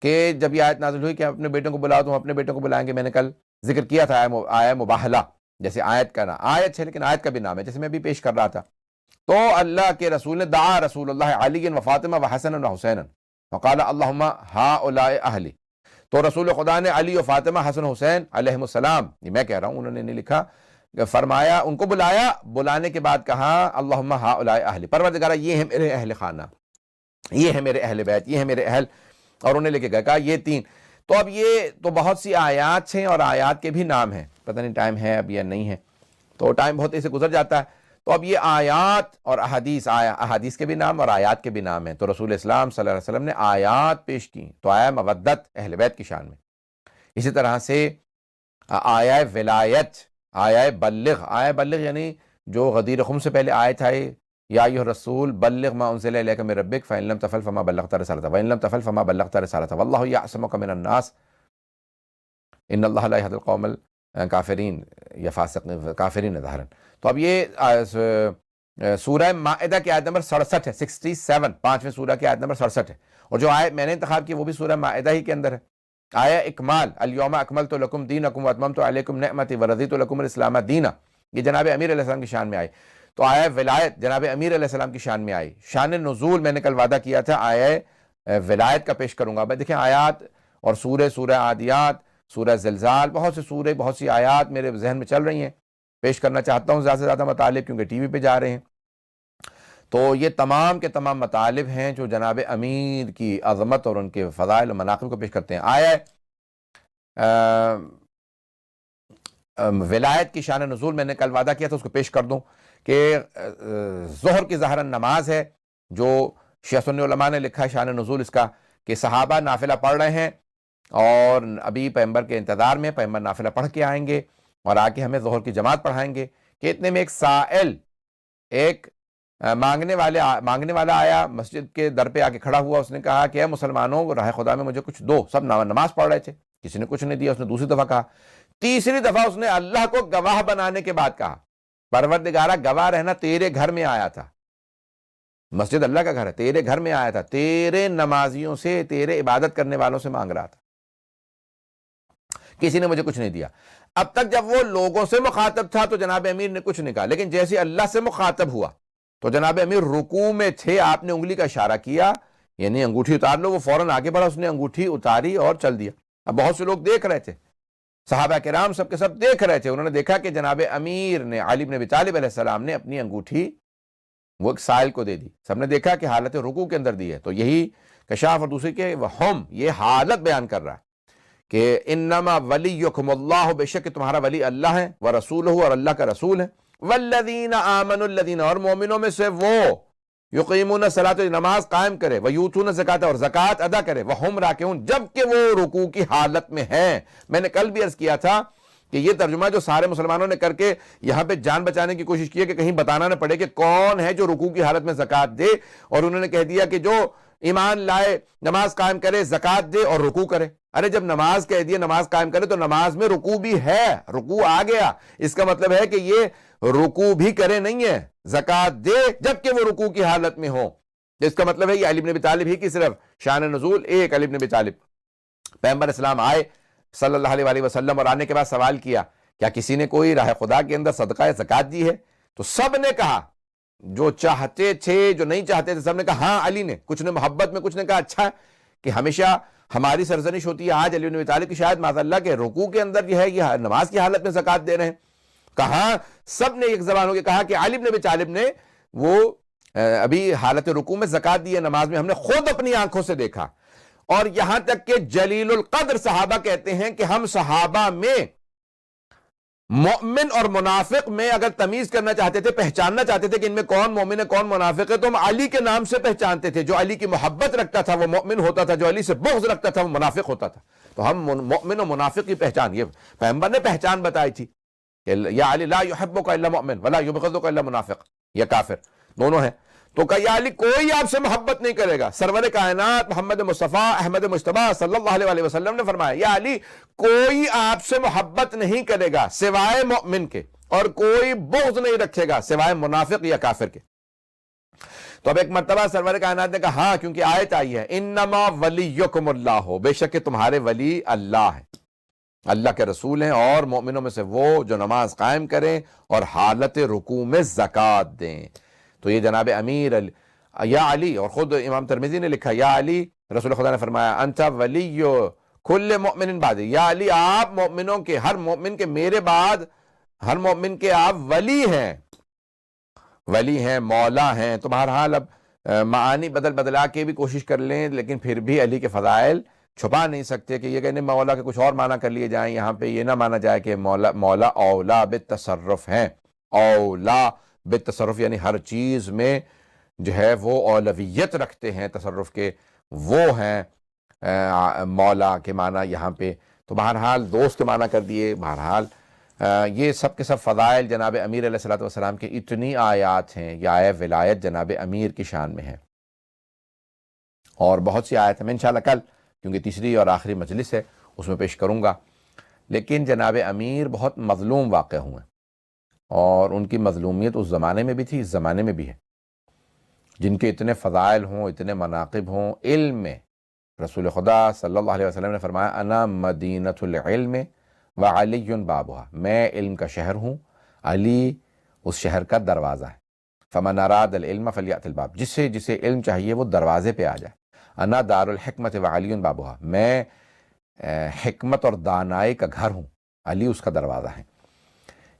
کہ جب یہ آیت نازل ہوئی کہ اپنے بیٹوں کو بلاؤ، تم اپنے بیٹوں کو بلائیں گے. میں نے کل ذکر کیا تھا آیہ مباہلہ، جیسے آیت کا نام آیت ہے لیکن آیت کا بھی نام ہے، جیسے میں بھی پیش کر رہا تھا. تو اللہ کے رسول نے دعا رسول اللہ علی و فاطمہ و حسن و حسین فقال اللہم ہؤلاء اہلی، تو رسول خدا نے علی و فاطمہ حسن حسین علیہ السلام، یہ میں کہہ رہا ہوں انہوں نے نہیں لکھا، فرمایا ان کو بلایا، بلانے کے بعد کہا اللہم ہؤلاء اہلی، پروردگارہ یہ ہے میرے اہل خانہ، یہ ہے میرے اہل بیت، یہ ہے میرے اہل، اور انہیں لے کے گئے کہا یہ 3. تو اب یہ تو بہت سی آیات ہیں اور آیات کے بھی نام ہیں، پتہ نہیں ٹائم ہے اب یا نہیں ہے، تو ٹائم بہت ایسے گزر جاتا ہے. تو اب یہ آیات اور احادیث کے بھی نام اور آیات کے بھی نام ہیں. تو رسول اسلام صلی اللہ علیہ وسلم نے آیات پیش کی، تو آیا مودت اہل بیت کی شان میں. اسی طرح سے آیا ولایت، آیا بلغ یعنی جو غدیر خم سے پہلے آیت آئی یا ایھا الرسول بلغ ما انزل الیک من ربک فإن لم تفعل فما بلغت رسالتہ وإن لم تفعل فما بلغت رسالتہ واللہ یعصمک من الناس ان اللہ لا یہدی القوم الکافرین یا فاسق کافرین ظاہرا. تو اب یہ سورہ مائدہ کی آیت نمبر 67 ہے، 67 5ویں سورہ کی آیت نمبر 67 ہے، اور جو آیت میں نے انتخاب کی وہ بھی سورہ مائدہ ہی کے اندر ہے. آیا اکمال الیوم اکملت لکم دینکم واتممت علیکم نعمتی ورضیت لکم الاسلام دینا، یہ جناب امیر علیہ السلام کی شان میں آئی. تو آیا ولایت جناب امیر علیہ السلام کی شان میں آئی. شان نزول میں نے کل وعدہ کیا تھا آیا ولایت کا پیش کروں گا. میں دیکھیں آیات اور سورہ عادیات، سورہ زلزال، بہت سے بہت سی آیات میرے ذہن میں چل رہی ہیں، پیش کرنا چاہتا ہوں زیادہ سے زیادہ مطالب کیونکہ ٹی وی پہ جا رہے ہیں. تو یہ تمام کے تمام مطالب ہیں جو جناب امیر کی عظمت اور ان کے فضائل و مناقب کو پیش کرتے ہیں. آیا ولایت کی شان نزول میں نے کل وعدہ کیا تھا اس کو پیش کر دوں کہ ظہر کی ظاہراً نماز ہے، جو شیعہ سنی علماء نے لکھا ہے شان نزول اس کا کہ صحابہ نافلہ پڑھ رہے ہیں اور ابھی پیغمبر کے انتظار میں، پیغمبر نافلہ پڑھ کے آئیں گے اور آ کے ہمیں ظہر کی جماعت پڑھائیں گے کہ اتنے میں ایک سائل، ایک مانگنے والا آیا، مسجد کے در پہ آ کے کھڑا ہوا. اس نے کہا کہ اے مسلمانوں راہ خدا میں مجھے کچھ دو. سب نماز پڑھ رہے تھے، کسی نے کچھ نہیں دیا. اس نے دوسری دفعہ کہا، تیسری دفعہ اس نے اللہ کو گواہ بنانے کے بعد کہا پروردگارہ گواہ رہنا، تیرے گھر میں آیا تھا، مسجد اللہ کا گھر ہے، تیرے گھر میں آیا تھا، تیرے نمازیوں سے، تیرے عبادت کرنے والوں سے مانگ رہا تھا، کسی نے مجھے کچھ نہیں دیا. اب تک جب وہ لوگوں سے مخاطب تھا تو جناب امیر نے کچھ نہیں کہا، لیکن جیسے اللہ سے مخاطب ہوا تو جناب امیر رکوع میں تھے، آپ نے انگلی کا اشارہ کیا یعنی انگوٹھی اتار لو، وہ فوراً آگے بڑھا، اس نے انگوٹھی اتاری اور چل دیا. اب بہت سے لوگ دیکھ رہے تھے، صحابہ کرام سب کے سب دیکھ رہے تھے. انہوں نے دیکھا کہ جناب امیر نے، علی بن ابی طالب علیہ السلام نے اپنی انگوٹھی وہ ایک سائل کو دے دی. سب نے دیکھا کہ حالت رکوع کے اندر دی ہے. تو یہی کشاف اور دوسری کے ہم یہ حالت بیان کر رہا ہے کہ انما ولیکم اللہ، بے شک تمہارا ولی اللہ ہے، ورسولہ، اور اللہ کا رسول ہے، والذین آمنوا، الذین، اور مومنوں میں سے وہ، یقیمون الصلاۃ، نماز قائم کرے، ویؤتون الزکاۃ، اور زکوٰۃ ادا کرے، وہم راکعون، جبکہ وہ رکوع کی حالت میں ہیں. میں نے کل بھی عرض کیا تھا کہ یہ ترجمہ جو سارے مسلمانوں نے کر کے یہاں پہ جان بچانے کی کوشش کی ہے کہ کہیں بتانا نہ پڑے کہ کون ہے جو رکوع کی حالت میں زکوٰۃ دے، اور انہوں نے کہہ دیا کہ جو ایمان لائے، نماز قائم کرے، زکوٰۃ دے اور رکوع کرے۔ ارے جب نماز کہہ دیا نماز قائم کرے تو نماز میں رکوع بھی ہے، رکوع آ گیا، اس کا مطلب ہے کہ یہ رکوع بھی کرے نہیں ہے، زکوٰۃ دے جبکہ وہ رکوع کی حالت میں ہو۔ اس کا مطلب ہے یہ علی بن ابی طالب ہی کی صرف شان نزول ایک علی بن ابی طالب۔ پیغمبر اسلام آئے صلی اللہ علیہ وآلہ وسلم، اور آنے کے بعد سوال کیا کیا کسی نے کوئی راہ خدا کے اندر صدقہ زکوٰۃ دی ہے؟ تو سب نے کہا، جو چاہتے تھے جو نہیں چاہتے تھے، سب نے کہا ہاں علی نے، کچھ نے محبت میں، کچھ نے کہا اچھا کہ ہمیشہ ہماری سرزنش ہوتی ہے آج علی بن ابی طالب کی شاید معاذ اللہ کے رکوع کے اندر جو ہے یہ نماز کی حالت میں زکوٰۃ دے رہے ہیں۔ کہا سب نے ایک زبان ہو کے کہا کہ علی بن ابی طالب نے وہ ابھی حالت رکوع میں زکوٰۃ دی ہے نماز میں، ہم نے خود اپنی آنکھوں سے دیکھا۔ اور یہاں تک کہ جلیل القدر صحابہ کہتے ہیں کہ ہم صحابہ میں مومن اور منافق میں اگر تمیز کرنا چاہتے تھے، پہچاننا چاہتے تھے کہ ان میں کون مومن ہے کون منافق ہے، تو ہم علی کے نام سے پہچانتے تھے۔ جو علی کی محبت رکھتا تھا وہ مومن ہوتا تھا، جو علی سے بغض رکھتا تھا وہ منافق ہوتا تھا۔ تو ہم مومن و منافق کی پہچان، یہ پیغمبر نے پہچان بتائی تھی کہ یا علی لا یحبک الا مؤمن ولا یبغضک الا منافق، یا کافر دونوں ہیں۔ تو کہ یا علی کوئی آپ سے محبت نہیں کرے گا۔ سرور کائنات محمد مصطفیٰ احمد مجتبیٰ صلی اللہ علیہ وسلم نے فرمایا یا علی کوئی آپ سے محبت نہیں کرے گا سوائے مومن کے، اور کوئی بغض نہیں رکھے گا سوائے منافق یا کافر کے۔ تو اب ایک مرتبہ سرور کائنات نے کہا ہاں، کیونکہ آیت آئی ہے انما ولیکم اللہ، بے شک کہ تمہارے ولی اللہ ہے، اللہ کے رسول ہیں، اور مومنوں میں سے وہ جو نماز قائم کریں اور حالت رکوع میں زکوٰۃ دیں۔ تو یہ جناب امیر یا علی، اور خود امام ترمذی نے لکھا یا علی، رسول خدا نے فرمایا انت ولی کل مؤمن بعدی، یا علی آپ مومنوں کے، ہر مومن کے میرے بعد، ہر مومن کے آپ ولی ہیں، ولی ہیں، مولا ہیں۔ تو بہرحال اب معانی بدلا کے بھی کوشش کر لیں، لیکن پھر بھی علی کے فضائل چھپا نہیں سکتے کہ یہ کہنے مولا کے کچھ اور معنی کر لیے جائیں، یہاں پہ یہ نہ مانا جائے کہ مولا اولا بالتصرف ہیں، اولا بالتصرف یعنی ہر چیز میں جو ہے وہ اولویت رکھتے ہیں تصرف کے، وہ ہیں مولا کے معنی یہاں پہ۔ تو بہرحال دوست کے معنی کر دیے۔ بہرحال یہ سب کے سب فضائل جناب امیر علیہ الصلوۃ والسلام کے اتنی آیات ہیں، یہ آیت ولایت جناب امیر کی شان میں ہے، اور بہت سی آیت ہیں، میں انشاءاللہ کل، کیونکہ تیسری اور آخری مجلس ہے، اس میں پیش کروں گا۔ لیکن جناب امیر بہت مظلوم واقع ہوئے، اور ان کی مظلومیت اس زمانے میں بھی تھی، اس زمانے میں بھی ہے۔ جن کے اتنے فضائل ہوں، اتنے مناقب ہوں علم میں، رسول خدا صلی اللہ علیہ وسلم نے فرمایا انا مدینۃ العلم وعلی بابها، میں علم کا شہر ہوں، علی اس شہر کا دروازہ ہے۔ فمن اراد العلم فلیأت الباب، جسے جسے علم چاہیے وہ دروازے پہ آ جائے۔ انا دار الحکمت وعلی بابها، میں حکمت اور دانائی کا گھر ہوں، علی اس کا دروازہ ہے۔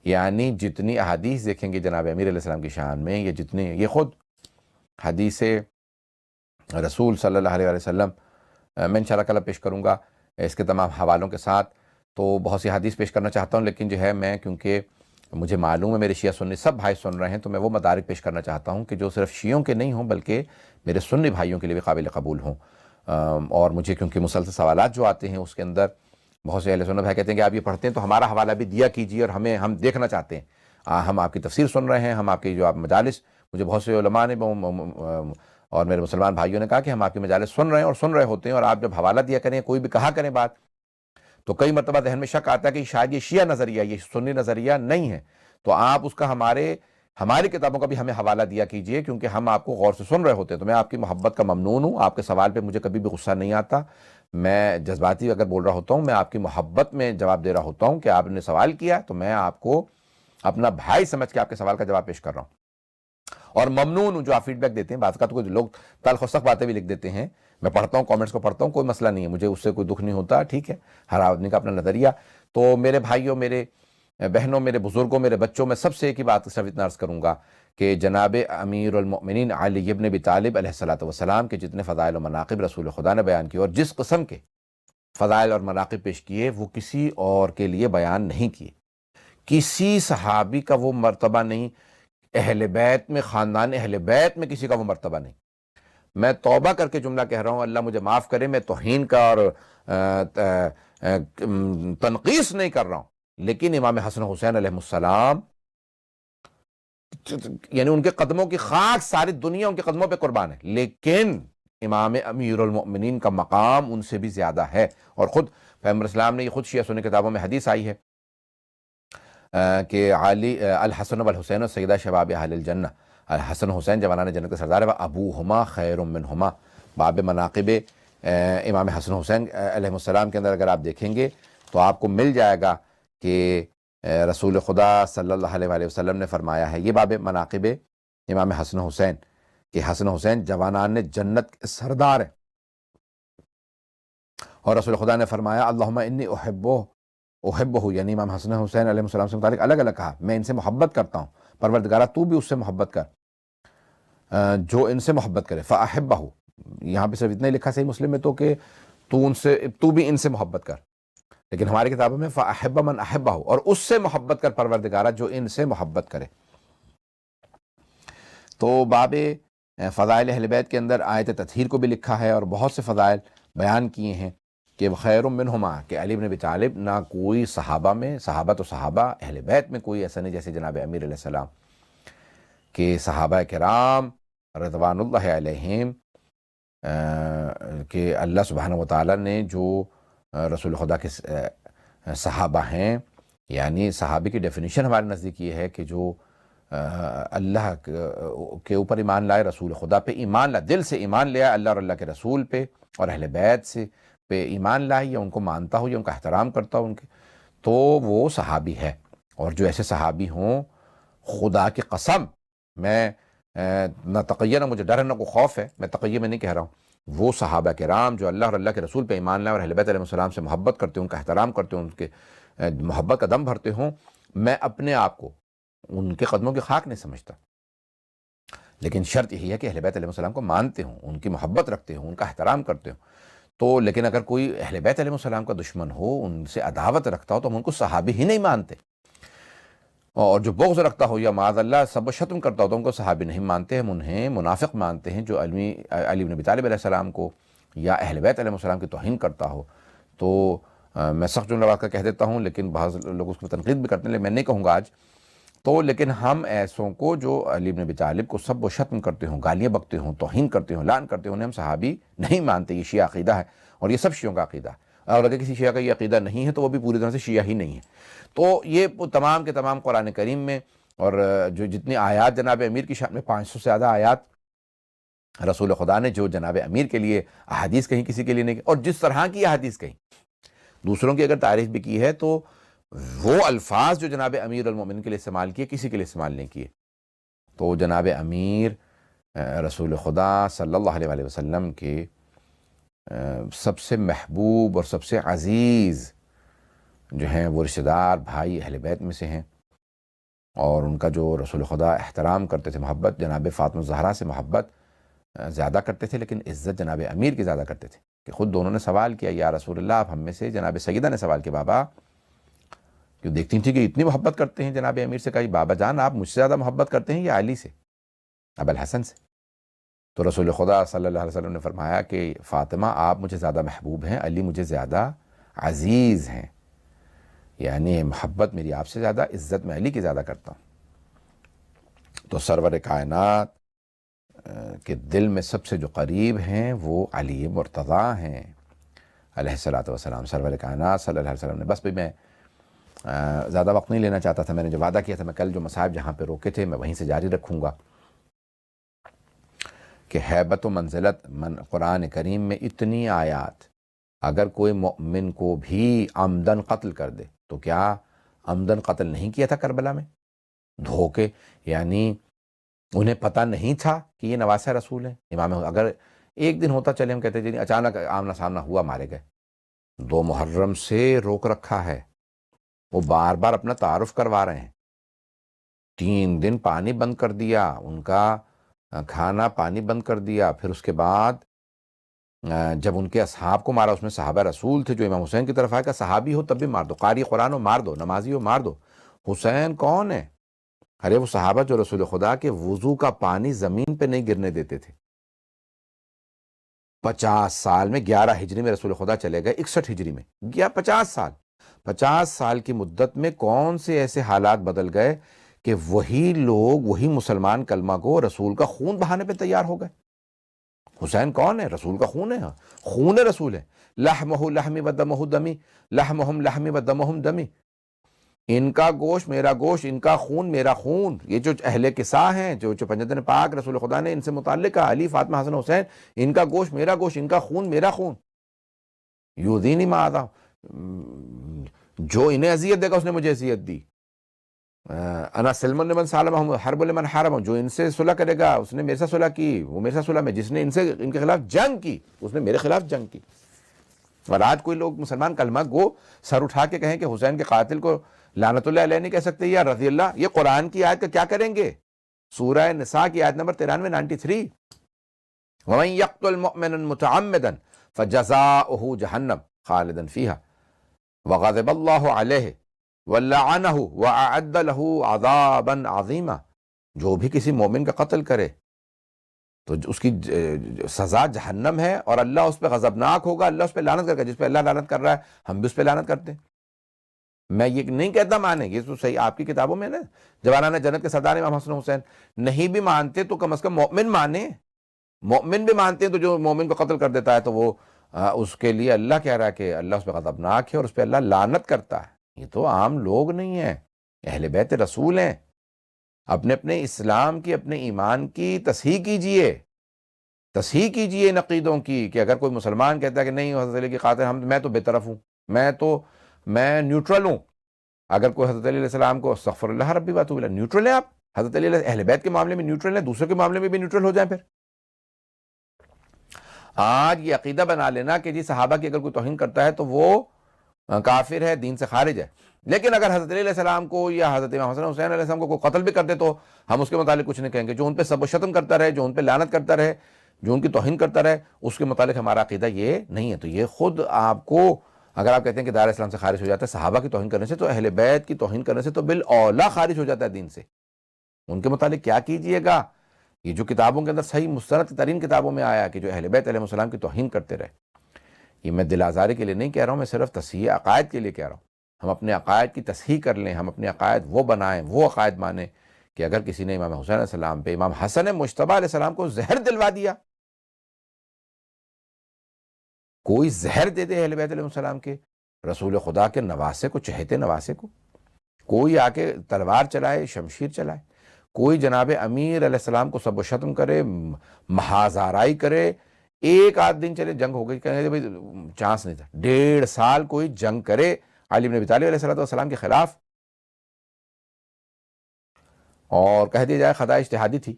یعنی جتنی احادیث دیکھیں گے جناب امیر علیہ السلام کی شان میں، یہ جتنے، یہ خود حدیث رسول صلی اللہ علیہ وسلم میں انشاءاللہ کل پیش کروں گا اس کے تمام حوالوں کے ساتھ۔ تو بہت سی حدیث پیش کرنا چاہتا ہوں، لیکن جو ہے میں، کیونکہ مجھے معلوم ہے میرے شیعہ سنی سب بھائی سن رہے ہیں، تو میں وہ مدارک پیش کرنا چاہتا ہوں کہ جو صرف شیعوں کے نہیں ہوں بلکہ میرے سنی بھائیوں کے لیے بھی قابل قبول ہوں۔ اور مجھے کیونکہ مسلسل سوالات جو آتے ہیں اس کے اندر بہت سے اہل سنت بھائی کہتے ہیں کہ آپ یہ پڑھتے ہیں تو ہمارا حوالہ بھی دیا کیجیے، اور ہم دیکھنا چاہتے ہیں، ہم آپ کی تفسیر سن رہے ہیں، ہم آپ کی جو آپ مجالس، مجھے بہت سے علماء نے اور میرے مسلمان بھائیوں نے کہا کہ ہم آپ کی مجالس سن رہے ہیں اور سن رہے ہوتے ہیں، اور آپ جب حوالہ دیا کریں، کوئی بھی کہا کریں بات، تو کئی مرتبہ ذہن میں شک آتا ہے کہ شاید یہ شیعہ نظریہ، یہ سنی نظریہ نہیں ہے، تو آپ اس کا ہماری کتابوں کا بھی ہمیں حوالہ دیا کیجئے، کیونکہ ہم آپ کو غور سے سن رہے ہوتے ہیں۔ تو میں آپ کی محبت کا ممنون ہوں، آپ کے سوال پہ مجھے کبھی بھی غصہ نہیں آتا، میں جذباتی اگر بول رہا ہوتا ہوں، میں آپ کی محبت میں جواب دے رہا ہوتا ہوں کہ آپ نے سوال کیا تو میں آپ کو اپنا بھائی سمجھ کے آپ کے سوال کا جواب پیش کر رہا ہوں، اور ممنون ہوں جو آپ فیڈ بیک دیتے ہیں۔ بعض اوقات کوئی لوگ تلخ و سخت باتیں بھی لکھ دیتے ہیں، میں پڑھتا ہوں، کامنٹس کو پڑھتا ہوں، کوئی مسئلہ نہیں ہے، مجھے اس سے کوئی دکھ نہیں ہوتا، ٹھیک ہے، ہر آدمی کا اپنا نظریہ۔ تو میرے بھائیوں، میرے بہنوں، میرے بزرگوں، میرے بچوں، میں سب سے ایک ہی بات صرف اتنا عرض کروں گا کہ جناب امیر المؤمنین علی ابن ابی طالب علیہ الصلوۃ والسلام کے جتنے فضائل و مناقب رسول خدا نے بیان کیے، اور جس قسم کے فضائل اور مناقب پیش کیے، وہ کسی اور کے لیے بیان نہیں کیے، کسی صحابی کا وہ مرتبہ نہیں، اہل بیت میں، خاندان اہل بیت میں کسی کا وہ مرتبہ نہیں۔ میں توبہ کر کے جملہ کہہ رہا ہوں، اللہ مجھے معاف کرے، میں توہین کا اور تنقیص نہیں کر رہا ہوں، لیکن امام حسن حسین علیہ السلام یعنی ان کے قدموں کی خاک ساری دنیا ان کے قدموں پہ قربان ہے، لیکن امام امیر المؤمنین کا مقام ان سے بھی زیادہ ہے۔ اور خود پیغمبر اسلام نے یہ خود شیعہ سنی کتابوں میں حدیث آئی ہے کہ علی الحسن والحسین سیدہ شباب اہل الجنہ، حسن حسین جوانان جنت کے سردار ہے، ابوہما خیر منہما۔ باب مناقب امام حسن حسین علیہ السلام کے اندر اگر آپ دیکھیں گے تو آپ کو مل جائے گا کہ رسول خدا صلی اللہ علیہ وآلہ وسلم نے فرمایا ہے، یہ باب مناقب امام حسن حسین کہ حسن حسین جوانان جنت کے سردار ہیں، اور رسول خدا نے فرمایا اللہم انی احبہ، یعنی امام حسن حسین علیہ السلام سے متعلق الگ الگ کہا میں ان سے محبت کرتا ہوں، پروردگارہ تو بھی اس سے محبت کر جو ان سے محبت کرے، فاحبہ، یہاں پہ صرف اتنا ہی لکھا صحیح مسلم میں تو کہ تو بھی ان سے محبت کر، لیکن ہماری کتابوں میں فاحب من احبہ، اور اس سے محبت کر پروردگارہ جو ان سے محبت کرے۔ تو باب فضائل اہل بیت کے اندر آیت تطہیر کو بھی لکھا ہے اور بہت سے فضائل بیان کیے ہیں کہ خیر منہما، کہ علی بن ابی طالب نہ کوئی صحابہ میں، صحابہ تو صحابہ، اہل بیت میں کوئی ایسا نہیں جیسے جناب امیر علیہ السلام، کہ صحابہ کرام رضوان اللہ علیہم کہ اللہ سبحانہ وتعالی نے جو رسول خدا کے صحابہ ہیں، یعنی صحابی کی ڈیفینیشن ہمارے نزدیک یہ ہے کہ جو اللہ کے اوپر ایمان لائے، رسول خدا پہ ایمان لائے، دل سے ایمان لیا اللہ اور اللہ کے رسول پہ اور اہل بیت سے پہ ایمان لائے، یا ان کو مانتا ہو یا ان کا احترام کرتا ہو ان کے، تو وہ صحابی ہے۔ اور جو ایسے صحابی ہوں، خدا کی قسم، میں نہ تقیہ نہ مجھے ڈر ہے نہ کوئی خوف ہے، میں تقیہ میں نہیں کہہ رہا ہوں، وہ صحابہ کرام جو اللہ اور اللہ کے رسول پہ ایمان لائے اور اہل بیت علیہ السلام سے محبت کرتے ہوں، ان کا احترام کرتے ہوں، ان کے محبت کا دم بھرتے ہوں، میں اپنے آپ کو ان کے قدموں کی خاک نہیں سمجھتا، لیکن شرط یہی ہے کہ اہل بیت علیہ السلام کو مانتے ہوں، ان کی محبت رکھتے ہوں، ان کا احترام کرتے ہوں۔ تو لیکن اگر کوئی اہل بیت علیہ السلام کا دشمن ہو، ان سے عداوت رکھتا ہو، تو ہم ان کو صحابی ہی نہیں مانتے، اور جو بغض رکھتا ہو یا معاذ اللہ سب و شتم کرتا ہو تو ان کو صحابی نہیں مانتے، ہم انہیں منافق مانتے ہیں۔ جو علی بن ابی طالب علیہ السلام کو یا اہل بیت علیہ السلام کی توہین کرتا ہو، تو میں سخت جملہ واقعہ کہہ دیتا ہوں، لیکن بعض لوگ اس کو تنقید بھی کرتے ہیں، لیکن میں نہیں کہوں گا آج تو، لیکن ہم ایسوں کو جو علی بن ابی طالب کو سب و شتم کرتے ہوں، گالیاں بکتے ہوں، توہین کرتے ہوں، لعن کرتے ہوں، انہیں ہم صحابی نہیں مانتے۔ یہ شیعہ عقیدہ ہے، اور یہ سب شیعوں کا عقیدہ ہے، اور اگر کسی شیعہ کا یہ عقیدہ نہیں ہے تو وہ بھی پوری طرح سے شیعہ ہی نہیں ہے۔ تو یہ تمام کے تمام قرآن کریم میں، اور جو جتنی آیات جناب امیر کی شان میں 500 سے زیادہ آیات رسول خدا نے جو جناب امیر کے لیے احادیث کہیں، کسی کے لیے نہیں، اور جس طرح کی احادیث کہیں، دوسروں کی اگر تعریف بھی کی ہے تو وہ الفاظ جو جناب امیر المومنین کے لیے استعمال کیے، کسی کے لیے استعمال نہیں کیے۔ تو جناب امیر رسول خدا صلی اللہ علیہ وآلہ وسلم کے سب سے محبوب اور سب سے عزیز جو ہیں وہ رشتہ دار بھائی اہل بیت میں سے ہیں، اور ان کا جو رسول خدا احترام کرتے تھے، محبت جناب فاطمہ الزہرا سے محبت زیادہ کرتے تھے، لیکن عزت جناب امیر کی زیادہ کرتے تھے، کہ خود دونوں نے سوال کیا یا رسول اللہ آپ ہم میں سے، جناب سیدہ نے سوال کیا بابا، کیوں دیکھتی تھی کہ اتنی محبت کرتے ہیں جناب امیر سے، کہا بابا جان آپ مجھ سے زیادہ محبت کرتے ہیں یا علی سے، ابو الحسن سے؟ تو رسول خدا صلی اللہ علیہ وسلم نے فرمایا کہ فاطمہ آپ مجھے زیادہ محبوب ہیں، علی مجھے زیادہ عزیز ہیں، یعنی محبت میری آپ سے زیادہ، عزت میں علی کی زیادہ کرتا ہوں۔ تو سرور کائنات کے دل میں سب سے جو قریب ہیں وہ علی مرتضیٰ ہیں علیہ الصلوۃ والسلام، سرور کائنات صلی اللہ علیہ وسلم نے۔ بس بھی میں زیادہ وقت نہیں لینا چاہتا تھا، میں نے جو وعدہ کیا تھا میں کل جو مصاحب جہاں پہ روکے تھے میں وہیں سے جاری رکھوں گا، کہ ہیبت و منزلت قرآن کریم میں اتنی آیات، اگر کوئی مؤمن کو بھی عمدن قتل کر دے، تو کیا عمدن قتل نہیں کیا تھا کربلا میں؟ دھوکے، یعنی انہیں پتہ نہیں تھا کہ یہ نواسہ رسول ہیں امام، اگر ایک دن ہوتا چلے ہم کہتے ہیں اچانک آمنا سامنا ہوا مارے گئے، 2 محرم سے روک رکھا ہے، وہ بار بار اپنا تعارف کروا رہے ہیں، 3 دن پانی بند کر دیا، ان کا کھانا پانی بند کر دیا، پھر اس کے بعد جب ان کے اصحاب کو مارا، اس میں صحابہ رسول تھے جو امام حسین کی طرف آئے، کہ صحابی ہو تب بھی مار دو، قاری قرآن ہو مار دو، نمازی ہو مار دو، حسین کون ہے؟ ارے وہ صحابہ جو رسول خدا کے وضو کا پانی زمین پہ نہیں گرنے دیتے تھے، 50 سال میں 11 ہجری میں رسول خدا چلے گئے، 61 ہجری میں 50 سال 50 سال کی مدت میں کون سے ایسے حالات بدل گئے کہ وہی لوگ، وہی مسلمان کلمہ کو رسول کا خون بہانے پہ تیار ہو گئے۔ حسین کون ہے؟ رسول کا خون ہے، خون رسول ہے۔ لحمہ لحمی و دمہ دمی، لحمہم لحمی و دمہم دمی، ان کا گوشت میرا گوشت، ان کا خون میرا خون۔ یہ جو اہل قصہ ہیں، جو پنجتن پاک رسول خدا نے ان سے متعلق ہے، علی فاطمہ حسن حسین، ان کا گوشت میرا گوشت، ان کا خون میرا خون۔ یؤذینی ما آذا، جو انہیں اذیت دے گا اس نے مجھے اذیت دی۔ انا سلم لمن سالمہم حرب لمن حاربہم، جو ان سے صلح کرے گا اس نے میرے ساتھ صلح کی، وہ میرے ساتھ صلح میں، جس نے ان کے خلاف جنگ کی اس نے میرے خلاف جنگ کی۔ اور آج کوئی لوگ مسلمان کلمہ گو سر اٹھا کے کہیں کہ حسین کے قاتل کو لعنت اللہ علیہ نہیں کہہ سکتے یا رضی اللہ، یہ قرآن کی آیت کا کیا کریں گے؟ سورہ نساء کی آیت نمبر 93 وَمَن يَقْتُلْ مُؤْمِنًا مُتَعَمِّدًا فَجَزَاؤُهُ جَهَنَّمُ خَالِدًا فِيهَا وَغَضِبَ اللَّهُ عَلَيْهِ وَلَعَنَهُ وَأَعَدَّ لَهُ عَذَابًا عَظِيمًا، جو بھی کسی مومن کا قتل کرے تو اس کی سزا جہنم ہے، اور اللہ اس پہ غضبناک ہوگا، اللہ اس پہ لعنت کرے گا۔ جس پہ اللہ لعنت کر رہا ہے ہم بھی اس پہ لعنت کرتے ہیں۔ میں یہ نہیں کہتا مانیں، یہ تو صحیح آپ کی کتابوں میں نا، جوانان جنت کے سردار امام حسن حسین، نہیں بھی مانتے تو کم از کم مومن مانیں۔ مومن بھی مانتے ہیں تو جو مومن کو قتل کر دیتا ہے تو وہ اس کے لیے اللہ کہہ رہا ہے کہ اللہ اس پہ غضبناک ہے اور اس پہ اللہ لعنت کرتا ہے۔ یہ تو عام لوگ نہیں ہیں، اہل بیت رسول ہیں۔ اپنے اپنے اسلام کی، اپنے ایمان کی تصحیح کیجئے، تصحیح کیجئے ان عقیدوں کی، کہ اگر کوئی مسلمان کہتا ہے کہ نہیں حضرت علی کی قاتل، میں تو بے طرف ہوں، میں نیوٹرل ہوں۔ اگر کوئی حضرت علی علیہ السلام کو استغفر اللہ ربی واتوب الیہ، نیوٹرل ہیں آپ، حضرت علی اہل بیت کے معاملے میں نیوٹرل ہیں، دوسروں کے معاملے میں بھی نیوٹرل ہو جائیں پھر۔ آج یہ عقیدہ بنا لینا کہ جی صحابہ کی اگر کوئی توہین کرتا ہے تو وہ کافر ہے، دین سے خارج ہے، لیکن اگر حضرت علی علیہ السلام کو یا حضرت امام حسن حسین علیہ السلام کو کوئی قتل بھی کر دے تو ہم اس کے متعلق کچھ نہیں کہیں گے۔ جو ان پہ سب و شتم کرتا رہے، جو ان پہ لعنت کرتا رہے، جو ان کی توہین کرتا رہے، اس کے متعلق ہمارا عقیدہ یہ نہیں ہے۔ تو یہ خود آپ کو، اگر آپ کہتے ہیں کہ دائرہ اسلام سے خارج ہو جاتا ہے صحابہ کی توہین کرنے سے، تو اہل بیت کی توہین کرنے سے تو بالاولیٰ خارج ہو جاتا ہے دین سے۔ ان کے متعلق کیا کیجئے گا؟ یہ جو کتابوں کے اندر صحیح مستند ترین کتابوں میں آیا کہ جو اہل بیت علیہ السلام کی توہین کرتے رہے، یہ میں دل آزاری کے لیے نہیں کہہ رہا ہوں، میں صرف تصحیح عقائد کے لیے کہہ رہا ہوں۔ ہم اپنے عقائد کی تصحیح کر لیں، ہم اپنے عقائد وہ بنائیں، وہ عقائد مانیں کہ اگر کسی نے امام حسین علیہ السلام پہ، امام حسن مجتبیٰ علیہ السلام کو زہر دلوا دیا، کوئی زہر دے دے اہل بیت علیہ السلام کے رسول خدا کے نواسے کو، چہتے نواسے کو، کوئی آ کے تلوار چلائے، شمشیر چلائے، کوئی جناب امیر علیہ السلام کو سب و شتم کرے، محاذ آرائی کرے، ایک آدھ دن چلے جنگ ہو گئی، کہیں بھائی چانس نہیں تھا، 1.5 سال کوئی جنگ کرے علی بن ابی طالب علیہ السلام کے خلاف، اور کہہ دیا جائے خطا اجتہادی تھی،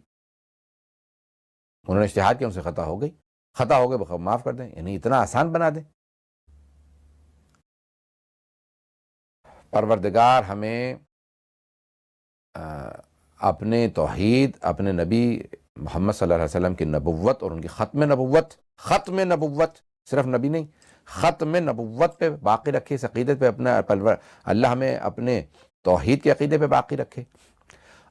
انہوں نے اجتہاد کیا، ان سے خطا ہو گئی، خطا ہو گئے معاف کر دیں، یعنی اتنا آسان بنا دیں۔ پروردگار ہمیں اپنے توحید، اپنے نبی محمد صلی اللہ علیہ وسلم کی نبوت اور ان کی ختم نبوت، صرف نبی نہیں، ختم نبوت پہ باقی رکھے، اس عقیدت پہ اپنا اللہ ہمیں اپنے توحید کے عقیدے پہ باقی رکھے،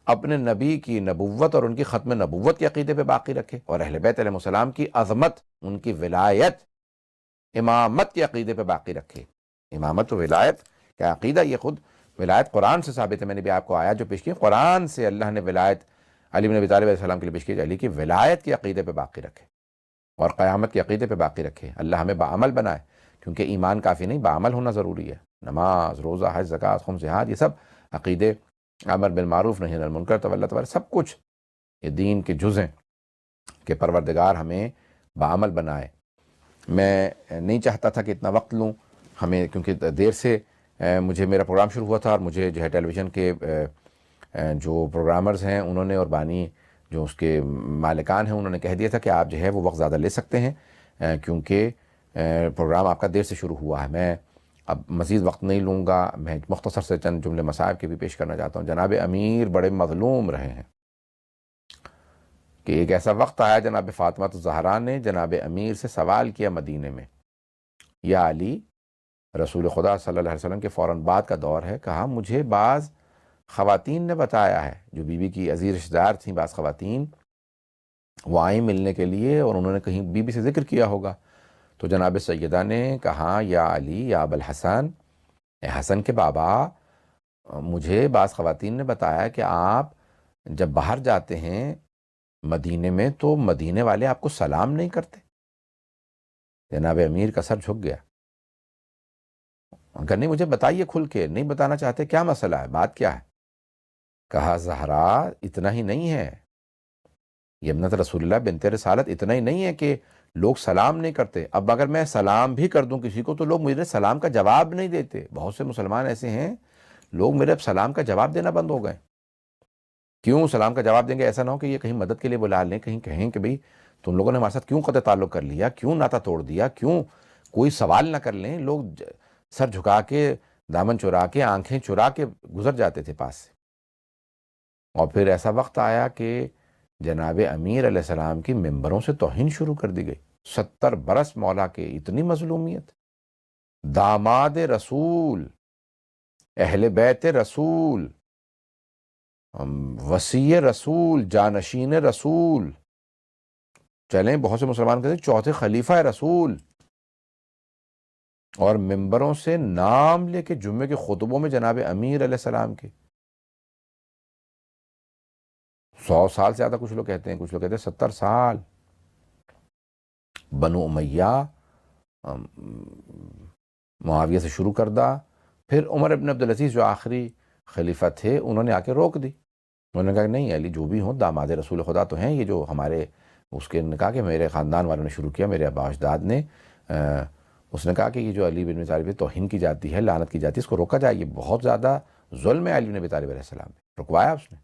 اپنے نبی کی نبوت اور ان کی ختم نبوت کے عقیدے پہ باقی رکھے، اور اہل بیت علیہ السلام کی عظمت، ان کی ولایت، امامت کے عقیدے پہ باقی رکھے۔ امامت و ولایت کا عقیدہ یہ خود ولایت قرآن سے ثابت ہے۔ میں نے بھی آپ کو آیات جو پیش کی، قرآن سے اللہ نے ولایت علی بن ابی طالب علیہ السلام کے لیے پیش کی، علی کی ولایت کے عقیدے پہ باقی رکھے اور قیامت کے عقیدے پہ باقی رکھے۔ اللہ ہمیں باعمل بنائے، کیونکہ ایمان کافی نہیں، باعمل ہونا ضروری ہے۔ نماز، روزہ، حج، زکوٰۃ، خمس جہاد، یہ سب عقیدے، امر بالمعروف نہی عن المنکر، تولی تبارک، سب کچھ یہ دین کے جز ہیں کہ پروردگار ہمیں باعمل بنائے۔ میں نہیں چاہتا تھا کہ اتنا وقت لوں، ہمیں کیونکہ دیر سے مجھے میرا پروگرام شروع ہوا تھا، اور مجھے جو ہے ٹیلی ویژن کے جو پروگرامرز ہیں انہوں نے، اور بانی جو اس کے مالکان ہیں، انہوں نے کہہ دیا تھا کہ آپ جو ہے وہ وقت زیادہ لے سکتے ہیں، کیونکہ پروگرام آپ کا دیر سے شروع ہوا ہے۔ میں اب مزید وقت نہیں لوں گا، میں مختصر سے چند جملے مصائب کے بھی پیش کرنا چاہتا ہوں۔ جناب امیر بڑے مظلوم رہے ہیں کہ ایک ایسا وقت آیا، جناب فاطمہ الزہرا نے جناب امیر سے سوال کیا مدینے میں، یا علی، رسول خدا صلی اللہ علیہ وسلم کے فوراً بعد کا دور ہے، کہا مجھے بعض خواتین نے بتایا ہے، جو بی بی کی عزیز رشتہ دار تھیں، بعض خواتین وہ آئیں ملنے کے لیے، اور انہوں نے کہیں بی بی سے ذکر کیا ہوگا، تو جناب سیدہ نے کہا یا علی یا ابا الحسن، حسن کے بابا، مجھے بعض خواتین نے بتایا کہ آپ جب باہر جاتے ہیں مدینے میں تو مدینے والے آپ کو سلام نہیں کرتے۔ جناب امیر کا سر جھک گیا۔ اگر نہیں مجھے بتائیے کھل کے، نہیں بتانا چاہتے، کیا مسئلہ ہے، بات کیا ہے؟ کہا زہرا اتنا ہی نہیں ہے، یہ ابنت رسول اللہ بنت رسالت اتنا ہی نہیں ہے کہ لوگ سلام نہیں کرتے، اب اگر میں سلام بھی کر دوں کسی کو تو لوگ مجھے سلام کا جواب نہیں دیتے۔ بہت سے مسلمان ایسے ہیں، لوگ میرے اب سلام کا جواب دینا بند ہو گئے۔ کیوں سلام کا جواب دیں گے؟ ایسا نہ ہو کہ یہ کہیں مدد کے لیے بلا لیں، کہیں کہیں کہ بھئی تم لوگوں نے ہمارے ساتھ کیوں قطع تعلق کر لیا، کیوں ناطہ توڑ دیا، کیوں کوئی سوال نہ کر لیں۔ لوگ سر جھکا کے، دامن چرا کے، آنکھیں چرا کے گزر جاتے تھے پاس سے۔ اور پھر ایسا وقت آیا کہ جناب امیر علیہ السلام کی ممبروں سے توہین شروع کر دی گئی۔ 70 برس مولا کے اتنی مظلومیت، داماد رسول، اہل بیت رسول، وصی رسول، جانشین رسول، چلیں بہت سے مسلمان کہتے ہیں چوتھے خلیفہ رسول، اور ممبروں سے نام لے کے جمعے کے خطبوں میں جناب امیر علیہ السلام کے 100 سال سے زیادہ، کچھ لوگ کہتے ہیں، کچھ لوگ کہتے ہیں 70 سال۔ بنو امیہ معاویہ سے شروع کردہ، پھر عمر ابن عبدالعزیز جو آخری خلیفہ تھے انہوں نے آ کے روک دی۔ انہوں نے کہا کہ نہیں، علی جو بھی ہوں داماد رسول خدا تو ہیں، یہ جو ہمارے اس کے نے کہا کہ میرے خاندان والوں نے شروع کیا، میرے ابا اجداد نے، اس نے کہا کہ یہ جو علی بن ابی طالب توہین کی جاتی ہے، لعنت کی جاتی ہے، اس کو روکا جائے، یہ بہت زیادہ ظلم ہے علی بن ابی طالب علیہ السلام نے۔ رکوایا اس نے،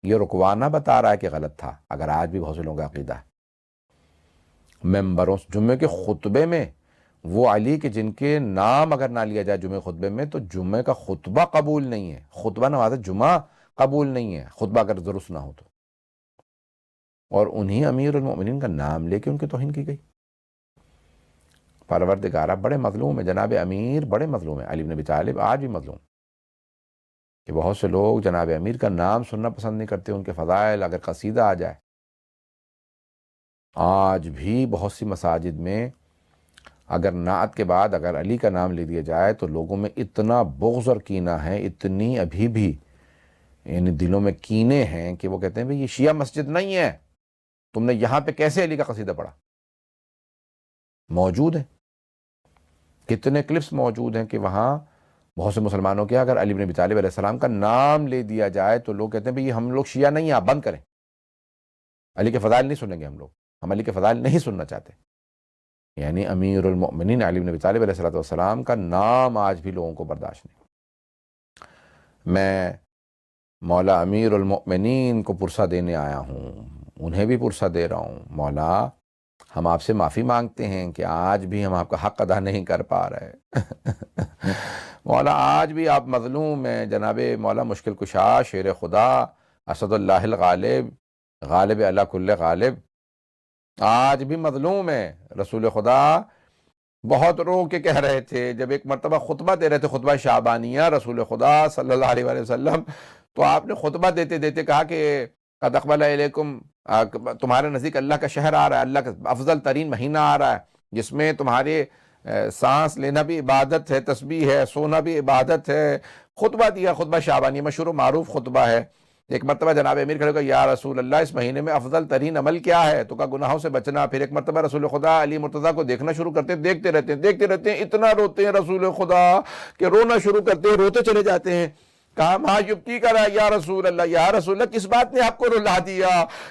یہ رکوانا بتا رہا ہے کہ غلط تھا، اگر آج بھی بہت سے لوگوں کا عقیدہ ہے۔ ممبروں جمعے کے خطبے میں وہ علی کے جن کے نام اگر نہ لیا جائے جمعے خطبے میں تو جمعے کا خطبہ قبول نہیں ہے، خطبہ نماز جمعہ قبول نہیں ہے، خطبہ اگر درست نہ ہو تو۔ اور انہی امیر المؤمنین کا نام لے کے ان کی توہین کی گئی۔ پروردگارہ بڑے مظلوم ہے، جناب امیر بڑے مظلوم ہے، علی بن ابی طالب آج بھی مظلوم، کہ بہت سے لوگ جناب امیر کا نام سننا پسند نہیں کرتے، ان کے فضائل اگر قصیدہ آ جائے۔ آج بھی بہت سی مساجد میں اگر نعت کے بعد اگر علی کا نام لے دیا جائے تو لوگوں میں اتنا بغض اور کینہ ہے، اتنی ابھی بھی یعنی دلوں میں کینے ہیں کہ وہ کہتے ہیں بھئی یہ شیعہ مسجد نہیں ہے، تم نے یہاں پہ کیسے علی کا قصیدہ پڑھا؟ موجود ہیں، کتنے کلپس موجود ہیں کہ وہاں بہت سے مسلمانوں کے اگر علی بن ابی طالب علیہ السلام کا نام لے دیا جائے تو لوگ کہتے ہیں بھئی ہم لوگ شیعہ نہیں ہیں، آپ بند کریں، علی کے فضائل نہیں سنیں گے ہم علی کے فضائل نہیں سننا چاہتے۔ یعنی امیر المؤمنین علی بن ابی طالب علیہ السلام کا نام آج بھی لوگوں کو برداشت نہیں۔ میں مولا امیر المؤمنین کو پرسہ دینے آیا ہوں، انہیں بھی پرسہ دے رہا ہوں، مولا ہم آپ سے معافی مانگتے ہیں کہ آج بھی ہم آپ کا حق ادا نہیں کر پا رہے۔ مولا آج بھی آپ مظلوم ہیں، جناب مولا مشکل کشا، شیر خدا، اسد اللہ الغالب، غالب علی کل غالب آج بھی مظلوم ہے۔ رسول خدا بہت رو کے کہہ رہے تھے، جب ایک مرتبہ خطبہ دے رہے تھے، خطبہ شعبانیہ، رسول خدا صلی اللہ علیہ وآلہ وسلم، تو آپ نے خطبہ دیتے دیتے کہا کہ قد اقبل الیکم، تمہارے نزدیک اللہ کا شہر آ رہا ہے، اللہ کا افضل ترین مہینہ آ رہا ہے، جس میں تمہارے سانس لینا بھی عبادت ہے، تسبیح ہے، سونا بھی عبادت ہے۔ خطبہ دیا، خطبہ شعبانیہ مشہور و معروف خطبہ ہے۔ ایک مرتبہ جناب امیر کھڑے ہو کہا یا رسول اللہ اس مہینے میں افضل ترین عمل کیا ہے؟ تو کہا گناہوں سے بچنا۔ پھر ایک مرتبہ رسول خدا علی مرتضیٰ کو دیکھنا شروع کرتے ہیں، دیکھتے رہتے ہیں، اتنا روتے ہیں رسول خدا کہ رونا شروع کرتے ہیں، روتے چلے جاتے ہیں۔ کہا ما یبکی کا رہا یا رسول اللہ، یا رسول اللہ کس بات نے آپ کو رلا دیا؟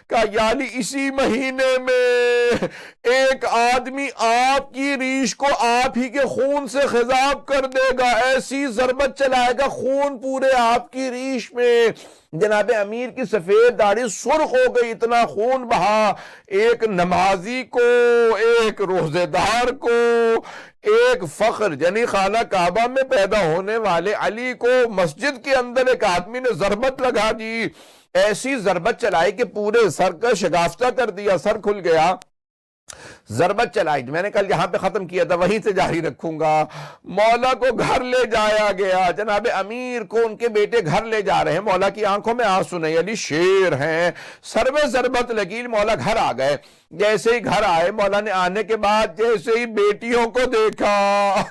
کہا یا علی اسی مہینے میں ایک آدمی آپ کی ریش کو آپ ہی کے خون سے خضاب کر دے گا، ایسی ضربت چلائے گا، خون پورے آپ کی ریش میں۔ جناب امیر کی سفید داڑھی سرخ ہو گئی، اتنا خون بہا۔ ایک نمازی کو، ایک روزے دار کو، ایک فخر یعنی خانہ کعبہ میں پیدا ہونے والے علی کو مسجد کے اندر ایک آدمی نے ضربت لگا دی، ایسی ضربت چلائی کہ پورے سر کا شگافتہ کر دیا، سر کھل گیا۔ ضربت چلائی، میں نے کل یہاں پہ ختم کیا تھا، وہیں سے جاری رکھوں گا۔ مولا کو گھر لے جایا گیا، جناب امیر کو ان کے بیٹے گھر لے جا رہے ہیں، مولا کی آنکھوں میں آنسو نہیں، علی شیر ہیں، سر میں ضربت لگی، مولا گھر آ گئے۔ جیسے ہی گھر آئے، مولا نے آنے کے بعد جیسے ہی بیٹیوں کو دیکھا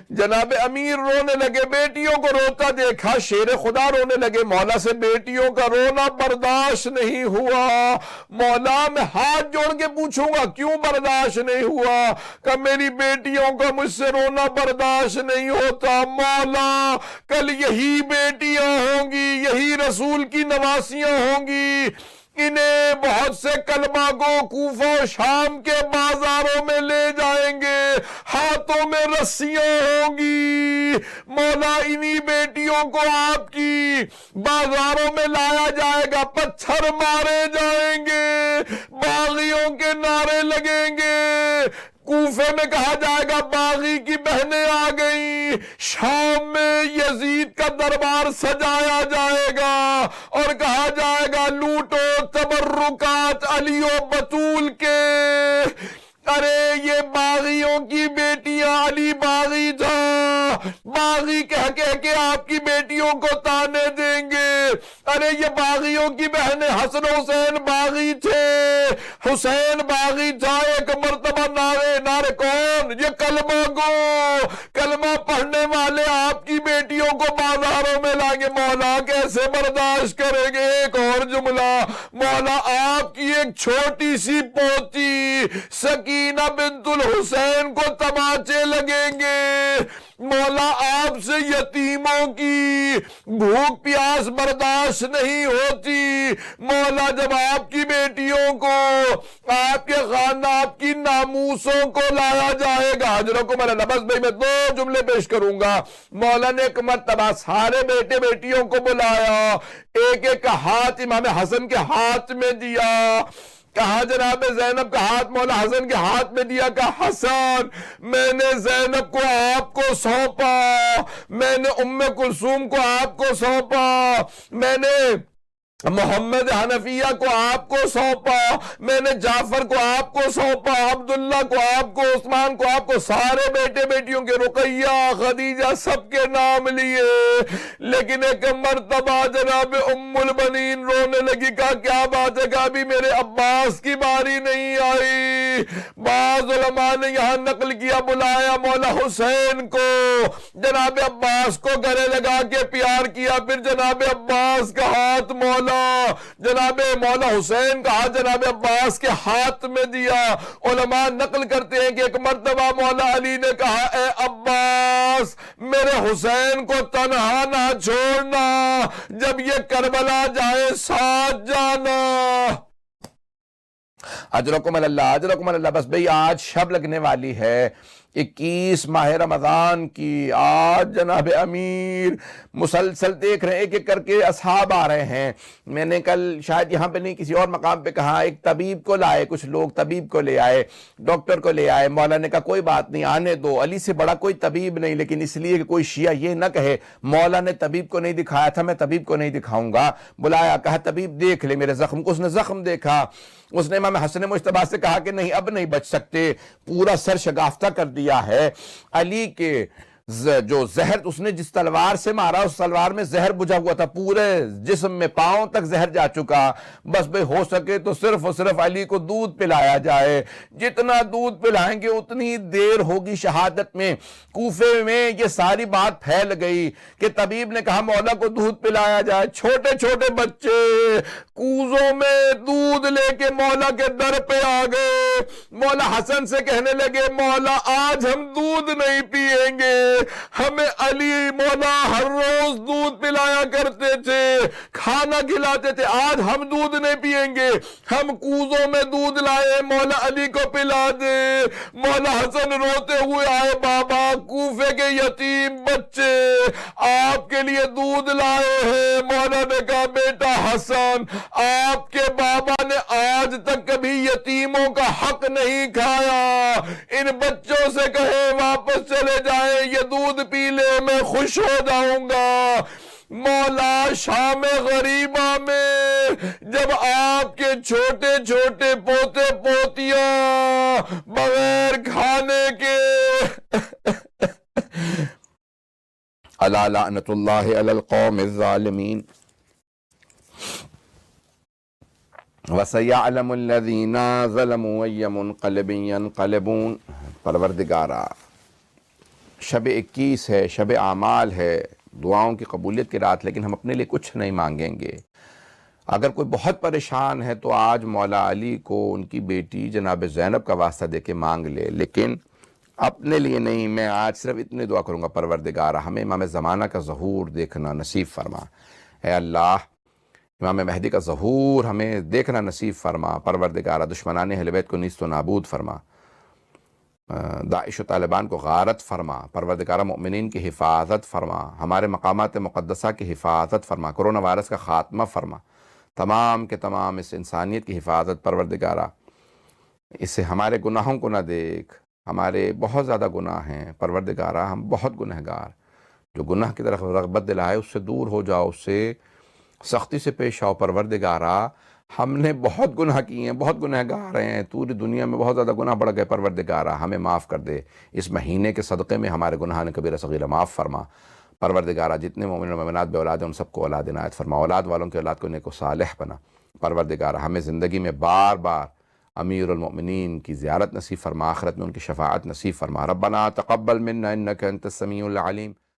جناب امیر رونے لگے، بیٹیوں کو روتا دیکھا، شیر خدا رونے لگے، مولا سے بیٹیوں کا رونا برداشت نہیں ہوا۔ مولا میں ہاتھ جوڑ کے پوچھوں گا کیوں برداشت نہیں ہوا؟ کہ میری بیٹیوں کا مجھ سے رونا برداشت نہیں ہوتا۔ مولا کل یہی بیٹیاں ہوں گی، یہی رسول کی نواسیاں ہوں گی، انہیں بہت سے کلمہ گو کوفہ و شام کے بازاروں میں لے جائیں گے، ہاتھوں میں رسیاں ہوں گی۔ مولا انہی بیٹیوں کو آپ کی بازاروں میں لایا جائے گا، پتھر مارے جائیں گے، باغیوں کے نعرے لگیں گے، کوفے میں کہا جائے گا باغی کی بہنیں آ گئیں، شام میں یزید کا دربار سجایا جائے گا اور کہا جائے گا لوٹو تبرکات علی و بطول کے۔ ارے یہ باغیوں کی بیٹیاں، علی باغی تھا، باغی کہہ کہہ کے آپ کی بیٹیوں کو تانے دیں گے۔ ارے یہ باغیوں کی بہنیں، حسن حسین باغی تھے، حسین باغی تھا، ایک مرتبہ نعرے کون؟ یہ کلمہ گو، کلمہ پڑھنے والے آپ کی بیٹیوں کو بازاروں میں لائیں گے۔ مولا کیسے برداشت کریں گے؟ ایک اور جملہ، مولا آپ کی ایک چھوٹی سی پوتی سکینہ بنت الحسین کو تماچے لگیں گے۔ مولا آپ سے یتیموں کی بھوک پیاس برداشت نہیں ہوتی۔ مولا جب آپ کی بیٹیوں کو، آپ کے خاندان، آپ کی ناموسوں کو لایا جائے گا، حضرت کو بس بھائی میں 2 جملے پیش کروں گا۔ مولا نے ایک مرتبہ سارے بیٹے بیٹیوں کو بلایا، ایک ایک ہاتھ امام حسن کے ہاتھ میں دیا، کہا جناب زینب کا ہاتھ مولا حسن کے ہاتھ میں دیا، کہا حسن میں نے زینب کو آپ کو سونپا، میں نے ام کلثوم کو آپ کو سونپا، میں نے محمد حنفیہ کو آپ کو سونپا، میں نے جعفر کو آپ کو سونپا، عبداللہ کو آپ کو، عثمان کو آپ کو، سارے بیٹے بیٹیوں کے، رقیہ خدیجہ سب کے نام لیے۔ لیکن ایک مرتبہ جناب ام البنین رونے لگی، کہا کیا بات ہے؟ کہا ابھی میرے عباس کی باری نہیں آئی۔ بعض علماء نے یہاں نقل کیا، بلایا مولا حسین کو، جناب عباس کو گلے لگا کے پیار کیا، پھر جناب عباس کا ہاتھ مولا جناب مولا حسین کا ہاتھ جناب عباس کے ہاتھ میں دیا۔ علماء نقل کرتے ہیں کہ ایک مرتبہ مولا علی نے کہا اے عباس میرے حسین کو تنہا نہ چھوڑنا، جب یہ کربلا جائے ساتھ جانا۔ اجرکم اللہ، اجرکم اللہ۔ بس بھئی آج شب لگنے والی ہے 21 ماہ رمضان کی۔ آج جناب امیر مسلسل دیکھ رہے ہیں، ایک ایک کر کے اصحاب آ رہے ہیں۔ میں نے کل شاید یہاں پہ نہیں کسی اور مقام پہ کہا، ایک طبیب کو لائے، کچھ لوگ طبیب کو لے آئے، ڈاکٹر کو لے آئے۔ مولا نے کہا کوئی بات نہیں، آنے دو، علی سے بڑا کوئی طبیب نہیں، لیکن اس لیے کہ کوئی شیعہ یہ نہ کہے مولا نے طبیب کو نہیں دکھایا تھا، میں طبیب کو نہیں دکھاؤں گا۔ بلایا، کہا طبیب دیکھ لے میرے زخم کو۔ اس نے زخم دیکھا، اس نے امام حسن مجتبیٰ سے کہا کہ نہیں اب نہیں بچ سکتے، پورا سر شگافتہ کر دیا ہے۔ علی کے جو زہر اس نے جس تلوار سے مارا، اس تلوار میں زہر بجھا ہوا تھا، پورے جسم میں پاؤں تک زہر جا چکا۔ بس بھئی ہو سکے تو صرف اور صرف علی کو دودھ پلایا جائے، جتنا دودھ پلائیں گے اتنی دیر ہوگی شہادت میں۔ کوفے میں یہ ساری بات پھیل گئی کہ طبیب نے کہا مولا کو دودھ پلایا جائے۔ چھوٹے چھوٹے بچے کوزوں میں دودھ لے کے مولا کے در پہ آ گئے، مولا حسن سے کہنے لگے مولا آج ہم دودھ نہیں پیئیں گے، ہمیں علی مولا ہر روز دودھ پلایا کرتے تھے، کھانا کھلاتے تھے، آج ہم دودھ نہیں پیئیں گے، ہم کوزوں میں دودھ لائے، مولا علی کو پلا دے۔ مولا حسن روتے ہوئے آئے، بابا کوفے کے یتیم بچے آپ کے لیے دودھ لائے ہیں۔ مولا نے کہا بیٹا حسن آپ کے بابا نے آج تک کبھی یتیموں کا حق نہیں کھایا، ان بچوں سے کہیں واپس چلے جائیں، یہ دودھ پی لے میں خوش ہو جاؤں گا۔ مولا شام غریبہ میں جب آپ کے چھوٹے چھوٹے پوتے پوتیاں بغیر کھانے کے الا لعنت اللہ علی القوم الظالمین۔ وَسَيَعْلَمُ الَّذِينَ ظَلَمُوا أَيَّ مُنقَلِبٍ يَنقَلِبُونَ۔ پروردگارا، شب 21 ہے، شب اعمال ہے، دعاؤں کی قبولیت کی رات، لیکن ہم اپنے لیے کچھ نہیں مانگیں گے۔ اگر کوئی بہت پریشان ہے تو آج مولا علی کو ان کی بیٹی جناب زینب کا واسطہ دے کے مانگ لے، لیکن اپنے لیے نہیں۔ میں آج صرف اتنی دعا کروں گا، پروردگارہ ہمیں امام زمانہ کا ظہور دیکھنا نصیب فرما۔ اے اللہ، امام مہدی کا ظہور ہمیں دیکھنا نصیب فرما۔ پروردگارہ دشمنان اہل بیت کو نیست و نابود فرما، داعش و طالبان کو غارت فرما۔ پروردگارہ مؤمنین کی حفاظت فرما، ہمارے مقامات مقدسہ کی حفاظت فرما، کرونا وائرس کا خاتمہ فرما، تمام کے تمام اس انسانیت کی حفاظت۔ پروردگارہ اسے ہمارے گناہوں کو نہ دیکھ، ہمارے بہت زیادہ گناہ ہیں پروردگارہ، ہم بہت گنہگار، جو گناہ کی طرف رغبت دلائے اس سے دور ہو جاؤ، اس سے سختی سے پیش آؤ۔ پروردگارہ ہم نے بہت گناہ کیے ہیں، بہت گنہگار ہیں، پوری دنیا میں بہت زیادہ گناہ بڑھ گئے۔ پروردگارہ ہمیں معاف کر دے، اس مہینے کے صدقے میں ہمارے گناہ کبیرہ صغیرہ معاف فرما۔ پروردگارہ جتنے مومن و مومنات بے اولاد ہیں ان سب کو اولاد عنایت فرما، اولاد والوں کے اولاد کو نیک و صالح بنا۔ پروردگارہ ہمیں زندگی میں بار بار امیر المؤمنین کی زیارت نصیب فرما، آخرت میں ان کی شفاعت نصیب فرما۔ ربنا تقبل منا انک انت السمیع العلیم۔